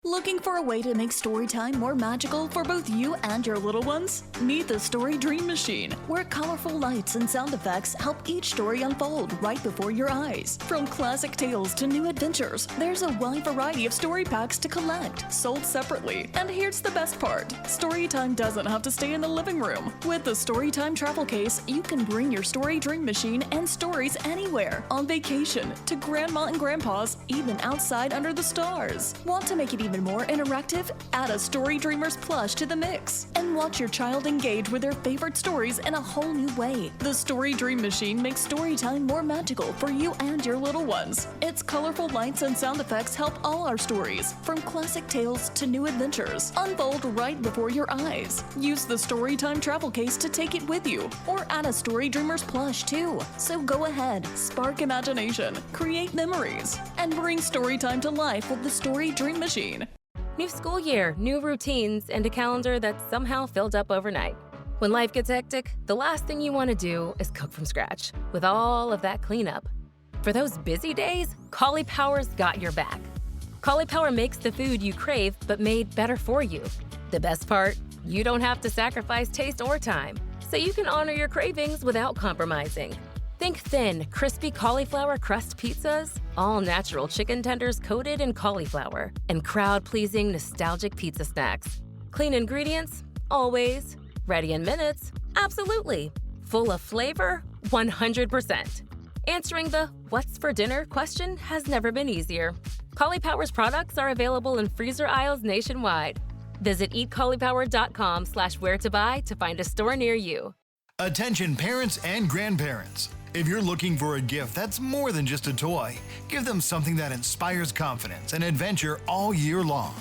Looking for a way to make storytime more magical for both you and your little ones? Meet the Story Dream Machine, where colorful lights and sound effects help each story unfold right before your eyes. From classic tales to new adventures, there's a wide variety of story packs to collect, sold separately. And here's the best part: Storytime doesn't have to stay in the living room. With the Storytime travel case, you can bring your Story Dream Machine and stories anywhere, on vacation, to grandma and grandpa's, even outside under the stars. Want to make it even more interactive? Add a Story Dreamers plush to the mix and watch your child engage with their favorite stories in a whole new way. The Story Dream Machine makes storytime more magical for you and your little ones. Its colorful lights and sound effects help all our stories, from classic tales to new adventures, unfold right before your eyes. Use the Storytime travel case to take it with you, or add a Story Dreamers plush too. So go ahead, spark imagination, create memories, and bring storytime to life with the Story Dream Machine.
New school year, new routines, and a calendar that's somehow filled up overnight. When life gets hectic, the last thing you want to do is cook from scratch, with all of that cleanup. For those busy days, Caulipower's got your back. Caulipower makes the food you crave, but made better for you. The best part? You don't have to sacrifice taste or time, so you can honor your cravings without compromising. Think thin, crispy cauliflower crust pizzas, all-natural chicken tenders coated in cauliflower, and crowd-pleasing, nostalgic pizza snacks. Clean ingredients? Always. Ready in minutes? Absolutely. Full of flavor? 100%. Answering the "what's for dinner" question has never been easier. Caulipower's products are available in freezer aisles nationwide. Visit eatcaulipower.com/where-to-buy to find a store near you.
Attention parents and grandparents. If you're looking for a gift that's more than just a toy, give them something that inspires confidence and adventure all year long.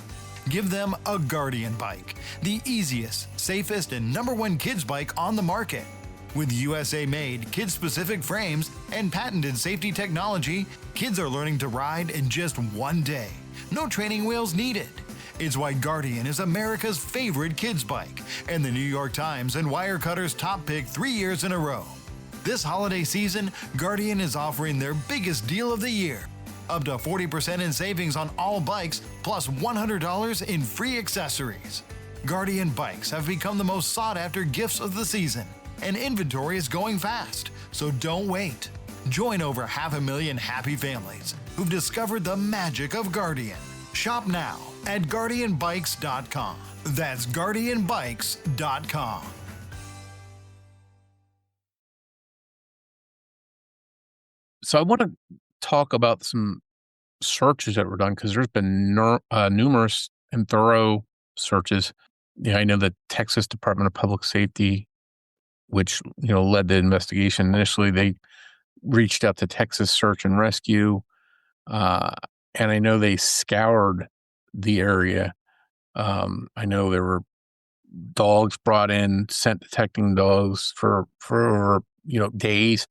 Give them a Guardian bike, the easiest, safest, and #1 kids bike on the market. With USA-made, kid-specific frames and patented safety technology, kids are learning to ride in just one day. No training wheels needed. It's why Guardian is America's favorite kids bike and the New York Times and Wirecutter's top pick 3 years in a row. This holiday season, Guardian is offering their biggest deal of the year. Up to 40% in savings on all bikes, plus $100 in free accessories. Guardian bikes have become the most sought-after gifts of the season, and inventory is going fast, so don't wait. Join over 500,000 happy families who've discovered the magic of Guardian. Shop now at GuardianBikes.com. That's GuardianBikes.com.
So I want to talk about some searches that were done because there's been numerous and thorough searches. Yeah, I know the Texas Department of Public Safety, which led the investigation initially, they reached out to Texas Search and Rescue, and I know they scoured the area. I know there were dogs brought in, scent detecting dogs for days.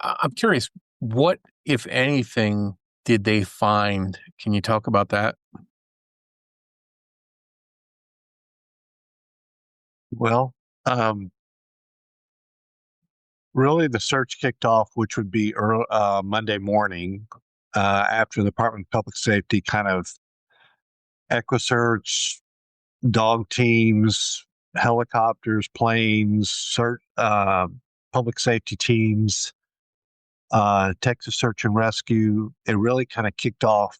I'm curious, what, if anything, did they find? Can you talk about that?
Well, really the search kicked off, which would be Monday morning, after the Department of Public Safety kind of EquiSearch, dog teams, helicopters, planes, public safety teams, Texas Search and Rescue. It really kind of kicked off,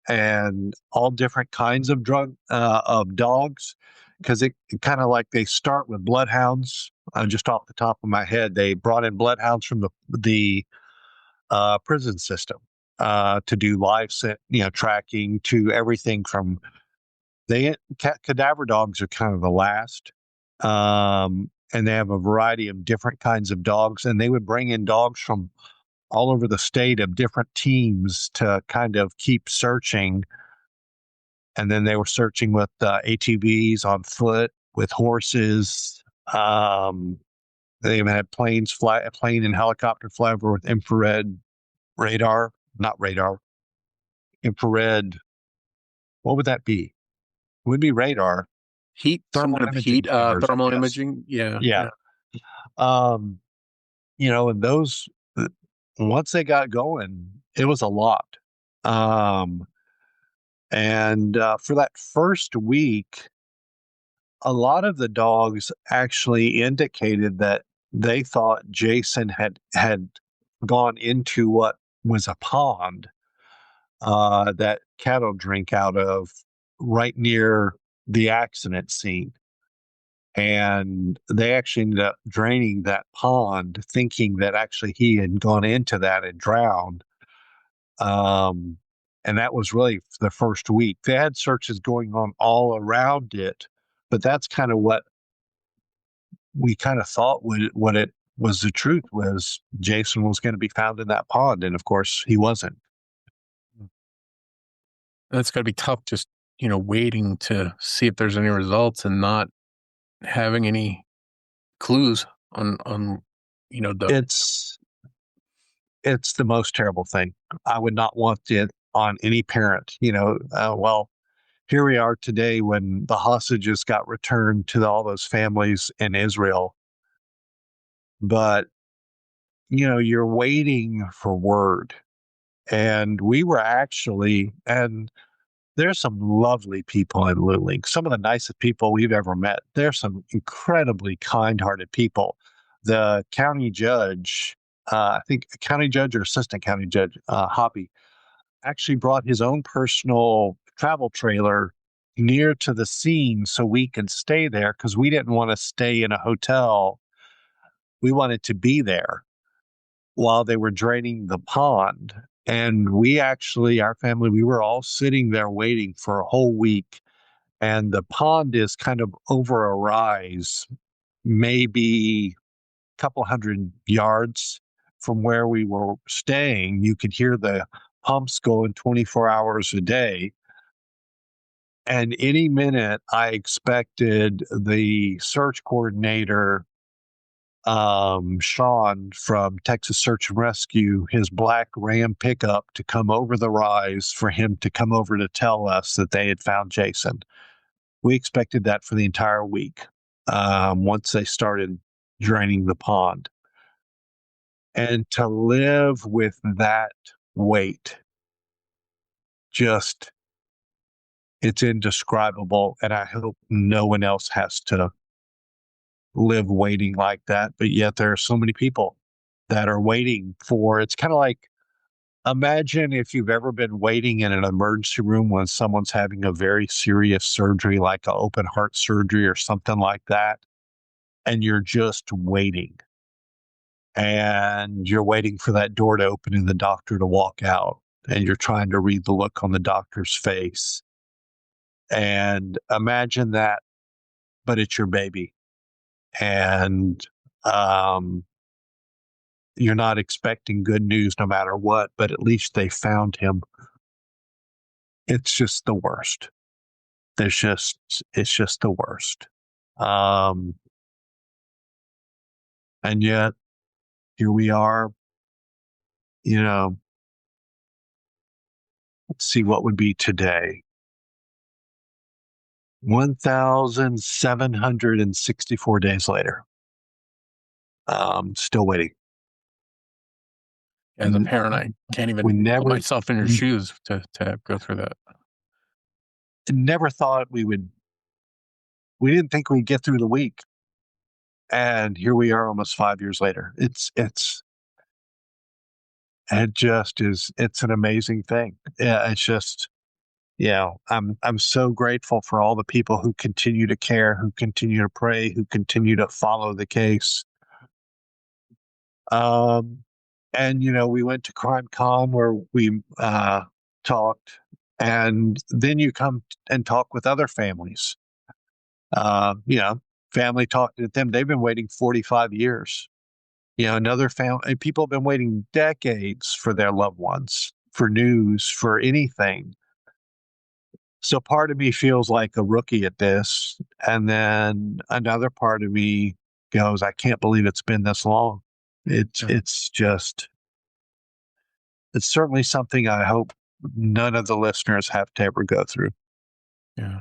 and all different kinds of dogs, because it kind of like they start with bloodhounds. Just off the top of my head, they brought in bloodhounds from the prison system to do live tracking, to everything from cadaver dogs are kind of the last. And they have a variety of different kinds of dogs, and they would bring in dogs from all over the state of different teams to kind of keep searching. And then they were searching with ATVs, on foot, with horses. They even had plane and helicopter fly over with infrared infrared. What would that be? It would be radar.
Thermal
Yes.
imaging. Yeah.
And those, once they got going, it was a lot. And for that first week, a lot of the dogs actually indicated that they thought Jason had gone into what was a pond that cattle drink out of, right near the accident scene. And they actually ended up draining that pond, thinking that actually he had gone into that and drowned. And that was really the first week. They had searches going on all around it, but that's kind of what we kind of thought what it was. The truth was Jason was going to be found in that pond, and of course he wasn't.
That's got to be tough, just waiting to see if there's any results and not having any clues on
It's the most terrible thing. I would not want it on any parent. Well, here we are today when the hostages got returned to all those families in Israel. But, you're waiting for word. And we were actually, and there's some lovely people in Luling, some of the nicest people we've ever met. There's some incredibly kind-hearted people. The county judge, I think a county judge or assistant county judge, Hoppy, actually brought his own personal travel trailer near to the scene so we could stay there, because we didn't want to stay in a hotel. We wanted to be there while they were draining the pond. And our family, we were all sitting there waiting for a whole week. And the pond is kind of over a rise, maybe a couple hundred yards from where we were staying. You could hear the pumps going 24 hours a day. And any minute, I expected the search coordinator Sean from Texas Search and Rescue, his black Ram pickup, to come over the rise for him to come over to tell us that they had found Jason. We expected that for the entire week once they started draining the pond. And to live with that weight, just, it's indescribable. And I hope no one else has to live waiting like that. But yet there are so many people that are waiting for, it's kind of like, imagine if you've ever been waiting in an emergency room when someone's having a very serious surgery, like an open heart surgery or something like that, and you're just waiting. And you're waiting for that door to open and the doctor to walk out, and you're trying to read the look on the doctor's face. And imagine that, but it's your baby. And you're not expecting good news no matter what, but at least they found him. It's just the worst. It's just the worst. And yet here we are, let's see what would be today. 1,764 days later. Still waiting.
As a parent, I can't even put myself in your shoes to go through that.
Never thought we didn't think we'd get through the week. And here we are almost 5 years later. It's an amazing thing. Yeah, it's just, I'm so grateful for all the people who continue to care, who continue to pray, who continue to follow the case. And, we went to CrimeCon where we talked, and then you come and talk with other families. Family talking to them. They've been waiting 45 years. Another family, people have been waiting decades for their loved ones, for news, for anything. So part of me feels like a rookie at this. And then another part of me goes, I can't believe it's been this long. It's certainly something I hope none of the listeners have to ever go through.
Yeah.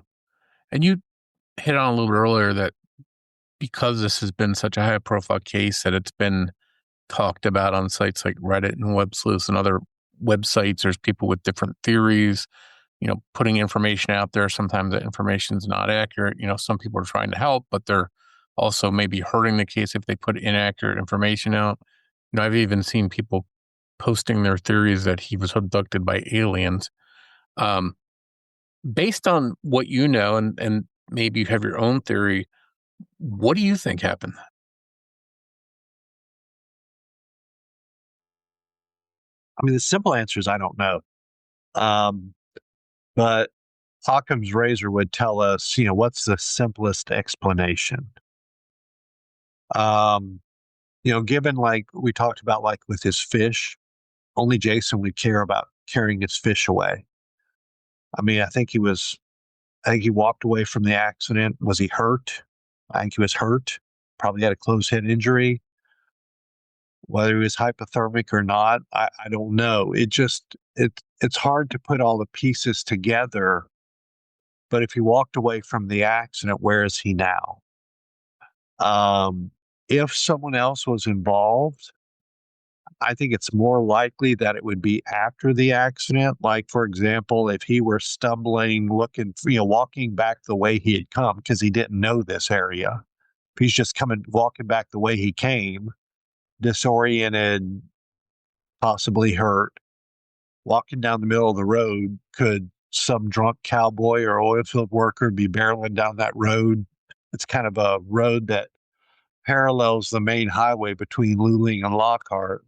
And you hit on a little bit earlier that because this has been such a high profile case, that it's been talked about on sites like Reddit and WebSleuth and other websites. There's people with different theories, putting information out there. Sometimes the information is not accurate. Some people are trying to help, but they're also maybe hurting the case if they put inaccurate information out. I've even seen people posting their theories that he was abducted by aliens. Based on what you know, and maybe you have your own theory, what do you think happened?
I mean, the simple answer is I don't know. But Occam's razor would tell us, what's the simplest explanation? Given like we talked about, like with his fish, only Jason would care about carrying his fish away. I mean, I think he walked away from the accident. Was he hurt? I think he was hurt. Probably had a closed head injury. Whether he was hypothermic or not, I don't know. It's hard to put all the pieces together. But if he walked away from the accident, where is he now? If someone else was involved, I think it's more likely that it would be after the accident. Like, for example, if he were stumbling, walking back the way he had come, because he didn't know this area. If he's just walking back the way he came, disoriented, possibly hurt, walking down the middle of the road, could some drunk cowboy or oil field worker be barreling down that road? It's kind of a road that parallels the main highway between Luling and Lockhart.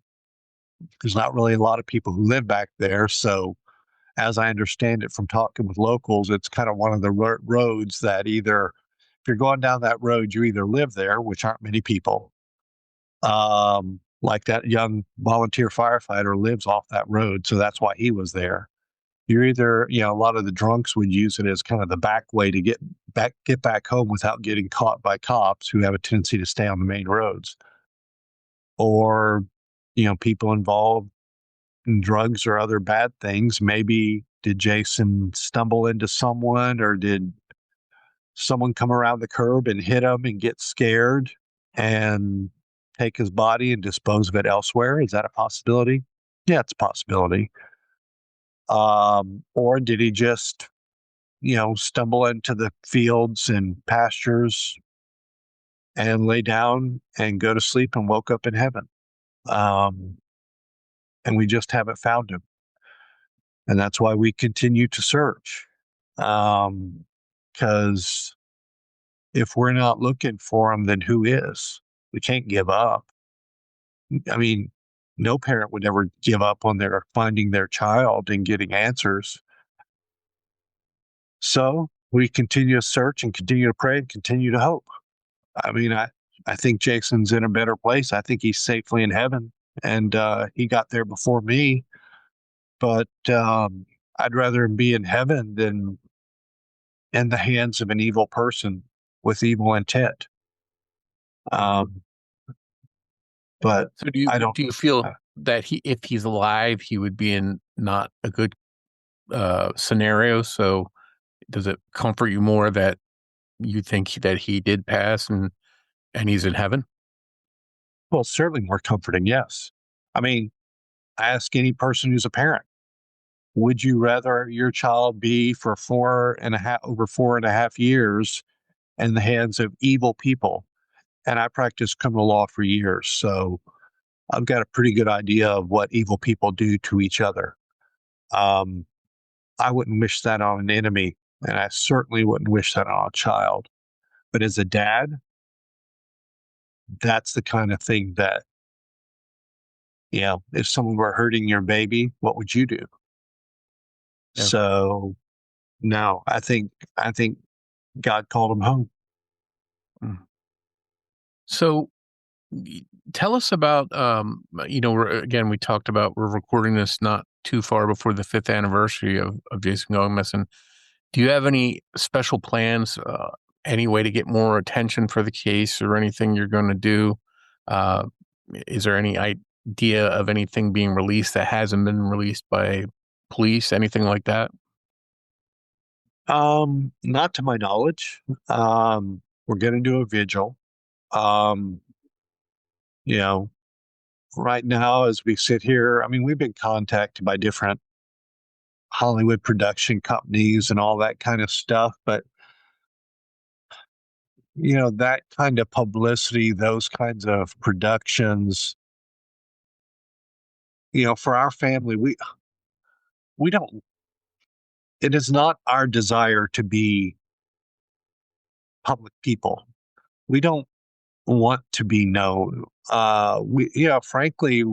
There's not really a lot of people who live back there. So as I understand it from talking with locals, it's kind of one of the roads that either, if you're going down that road, you either live there, which aren't many people. Like that young volunteer firefighter lives off that road. So that's why he was there. You're either, a lot of the drunks would use it as kind of the back way to get back home without getting caught by cops who have a tendency to stay on the main roads. or, people involved in drugs or other bad things. Maybe did Jason stumble into someone, or did someone come around the curb and hit him and get scared and take his body and dispose of it elsewhere? Is that a possibility? Yeah, it's a possibility. Or did he just, stumble into the fields and pastures and lay down and go to sleep and woke up in heaven? And we just haven't found him. And that's why we continue to search. Because if we're not looking for him, then who is? We can't give up. I mean, no parent would ever give up on their finding their child and getting answers. So we continue to search and continue to pray and continue to hope. I mean, I think Jason's in a better place. I think he's safely in heaven, and he got there before me. But I'd rather him be in heaven than in the hands of an evil person with evil intent. But
so do you feel that if he's alive, he would be in not a good scenario? So does it comfort you more that you think that he did pass and he's in heaven?
Well, certainly more comforting, yes. I mean, ask any person who's a parent. Would you rather your child be for over 4.5 years in the hands of evil people? And I practiced criminal law for years, so I've got a pretty good idea of what evil people do to each other. I wouldn't wish that on an enemy, and I certainly wouldn't wish that on a child. But as a dad, that's the kind of thing that, if someone were hurting your baby, what would you do? Yeah. So, no, I think God called him home.
So tell us about, again, we talked about, we're recording this not too far before the 5th anniversary of Jason going missing. Do you have any special plans, any way to get more attention for the case or anything you're going to do? Is there any idea of anything being released that hasn't been released by police, anything like that?
Not to my knowledge. We're going to do a vigil. Right now, as we sit here, I mean, we've been contacted by different Hollywood production companies and all that kind of stuff, but that kind of publicity, those kinds of productions, for our family, we don't, it is not our desire to be public people. We don't want to be known. Frankly,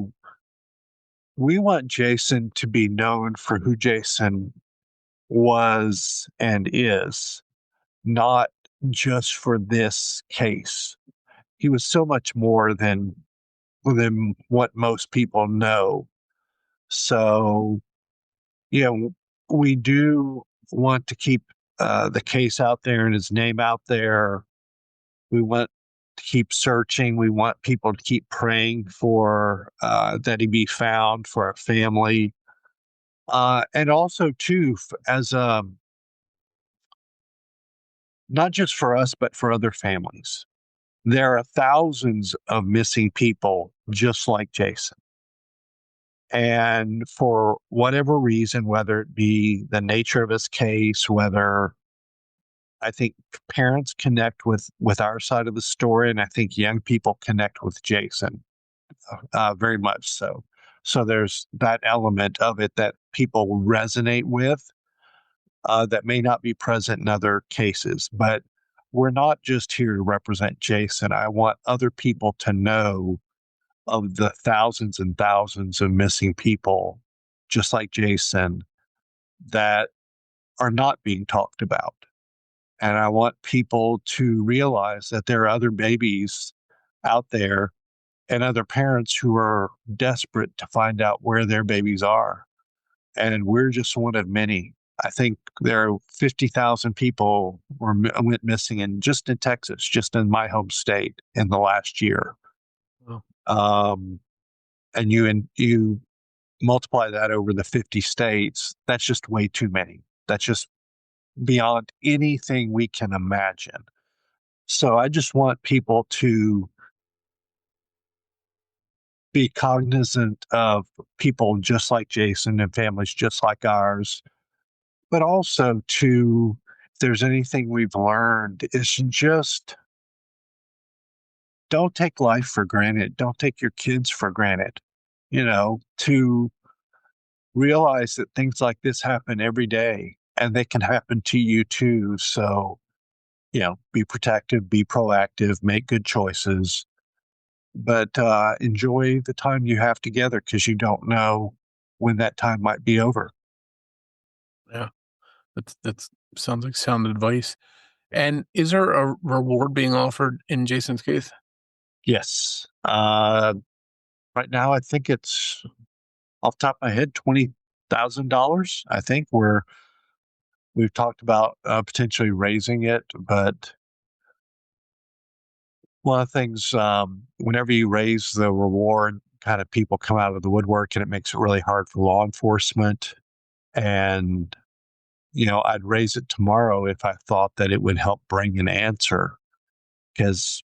we want Jason to be known for who Jason was and is, not just for this case. He was so much more than what most people know. So, we do want to keep the case out there and his name out there. We want to keep searching. We want people to keep praying for that he be found for our family. And also, too, as not just for us, but for other families. There are thousands of missing people just like Jason. And for whatever reason, whether it be the nature of his case, whether I think parents connect with our side of the story, and I think young people connect with Jason very much so. So there's that element of it that people resonate with that may not be present in other cases. But we're not just here to represent Jason. I want other people to know of the thousands and thousands of missing people, just like Jason, that are not being talked about. And I want people to realize that there are other babies out there and other parents who are desperate to find out where their babies are. And we're just one of many. I think there are 50,000 people went missing just in Texas, just in my home state in the last year. and you multiply that over the 50 states, that's just way too many. That's just beyond anything we can imagine. So I just want people to be cognizant of people just like Jason and families just like ours, but also if there's anything we've learned, is just don't take life for granted. Don't take your kids for granted. To realize that things like this happen every day and they can happen to you too. So, be protective, be proactive, make good choices, but enjoy the time you have together because you don't know when that time might be over.
Yeah, that's sounds like sound advice. And is there a reward being offered in Jason's case?
Yes. Right now, I think it's off the top of my head, $20,000. I think we've talked about potentially raising it, but one of the things, whenever you raise the reward, kind of people come out of the woodwork and it makes it really hard for law enforcement. And, I'd raise it tomorrow if I thought that it would help bring an answer. Because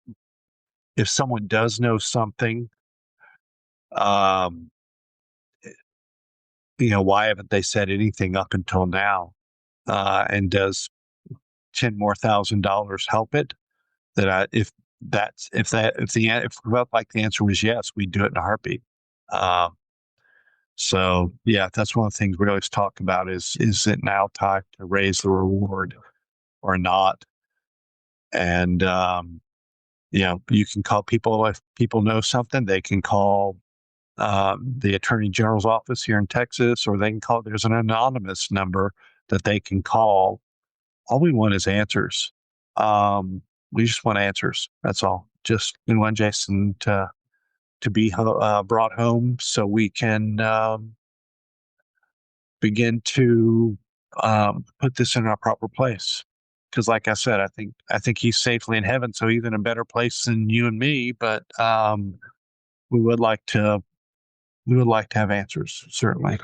if someone does know something, um, why haven't they said anything up until now? And does $10,000 help it? If like the answer was yes, we'd do it in a heartbeat. So yeah, that's one of the things we always talk about is it now time to raise the reward or not? And you can call people if people know something. They can call the Attorney General's office here in Texas, or they can call. There's an anonymous number that they can call. All we want is answers. We just want answers. That's all. Just we want Jason to be brought home so we can begin to put this in our proper place. Because, like I said, I think he's safely in heaven, so he's in a better place than you and me. But we would like to have answers, certainly.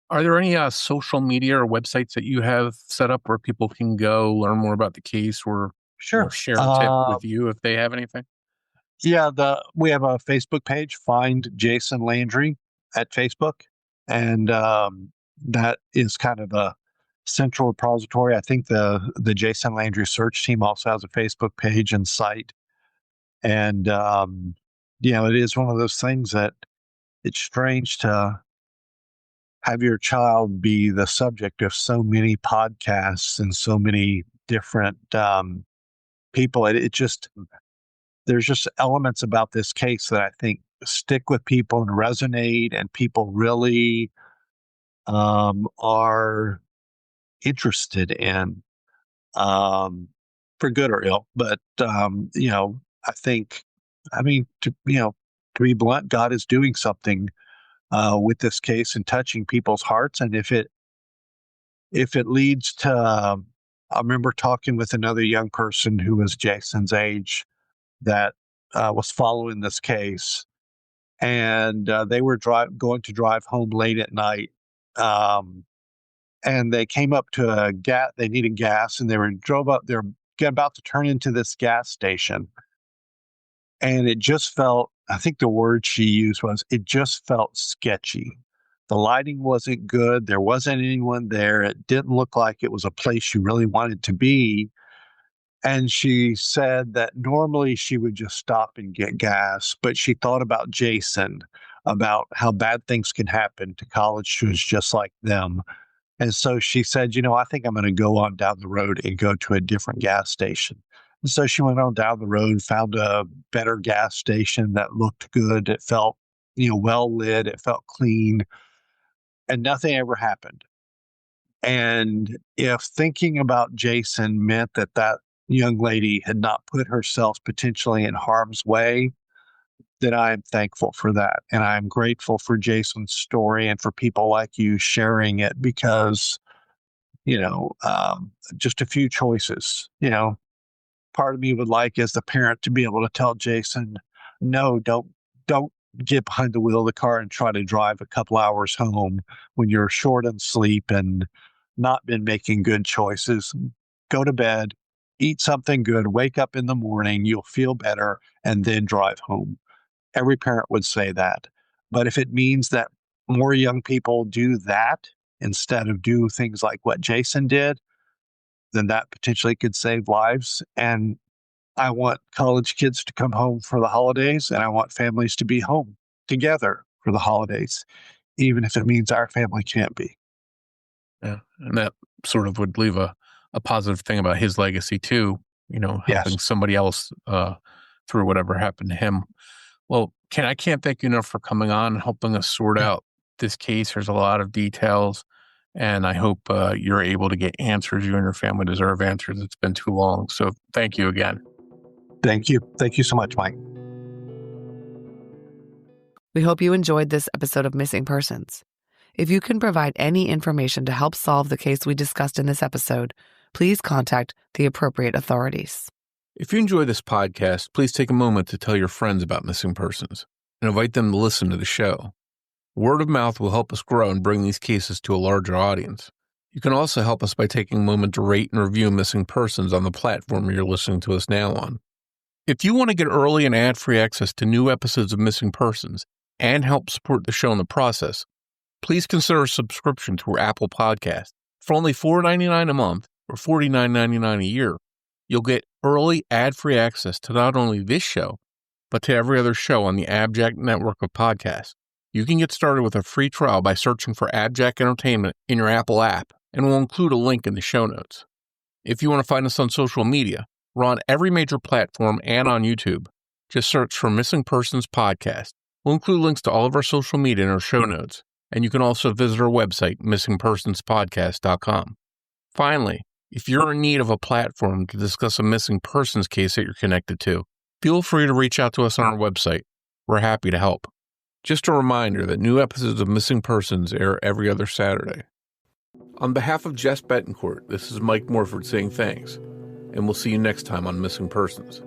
Are there any social media or websites that you have set up where people can go learn more about the case or
Sure.
share a tip with you if they have anything?
Yeah, we have a Facebook page, Find Jason Landry at Facebook, and that is kind of a central repository. I think the Jason Landry search team also has a Facebook page and site, and it is one of those things that it's strange to have your child be the subject of so many podcasts and so many different people. There's just elements about this case that I think stick with people and resonate, and people really are interested in, for good or ill. But I think, to be blunt, God is doing something with this case and touching people's hearts, and if it leads to, I remember talking with another young person who was Jason's age that was following this case, and they were going to drive home late at night, and they came up to a gas. They needed gas, and drove up. They're about to turn into this gas station, and it just felt. I think the word she used was, it just felt sketchy. The lighting wasn't good. There wasn't anyone there. It didn't look like it was a place you really wanted to be. And she said that normally she would just stop and get gas, but she thought about Jason, about how bad things can happen to college students just like them. And so she said, I think I'm going to go on down the road and go to a different gas station. And so she went on down the road, found a better gas station that looked good. It felt, well lit. It felt clean, and nothing ever happened. And if thinking about Jason meant that young lady had not put herself potentially in harm's way, then I am thankful for that. And I'm grateful for Jason's story and for people like you sharing it, because, just a few choices, part of me would like, as the parent, to be able to tell Jason, No, don't get behind the wheel of the car and try to drive a couple hours home when you're short on sleep and not been making good choices. Go to bed, eat something good, wake up in the morning, you'll feel better, and then drive home. Every parent would say that. But if it means that more young people do that instead of do things like what Jason did, then that potentially could save lives. And I want college kids to come home for the holidays, and I want families to be home together for the holidays, even if it means our family can't be.
Yeah. And that sort of would leave a positive thing about his legacy too, helping somebody else through whatever happened to him. Well, Ken, I can't thank you enough for coming on and helping us sort out this case. There's a lot of details, and I hope you're able to get answers. You and your family deserve answers. It's been too long. So thank you again.
Thank you. Thank you so much, Mike.
We hope you enjoyed this episode of Missing Persons. If you can provide any information to help solve the case we discussed in this episode, please contact the appropriate authorities.
If you enjoy this podcast, please take a moment to tell your friends about Missing Persons and invite them to listen to the show. Word of mouth will help us grow and bring these cases to a larger audience. You can also help us by taking a moment to rate and review Missing Persons on the platform you're listening to us now on. If you want to get early and ad-free access to new episodes of Missing Persons and help support the show in the process, please consider a subscription to our Apple Podcast. For only $4.99 a month or $49.99 a year, you'll get early ad-free access to not only this show, but to every other show on the AbJack network of podcasts. You can get started with a free trial by searching for AbJack Entertainment in your Apple app, and we'll include a link in the show notes. If you want to find us on social media, we're on every major platform and on YouTube. Just search for Missing Persons Podcast. We'll include links to all of our social media in our show notes, and you can also visit our website, missingpersonspodcast.com. Finally, if you're in need of a platform to discuss a missing persons case that you're connected to, feel free to reach out to us on our website. We're happy to help. Just a reminder that new episodes of Missing Persons air every other Saturday. On behalf of Jess Betancourt, this is Mike Morford saying thanks, and we'll see you next time on Missing Persons.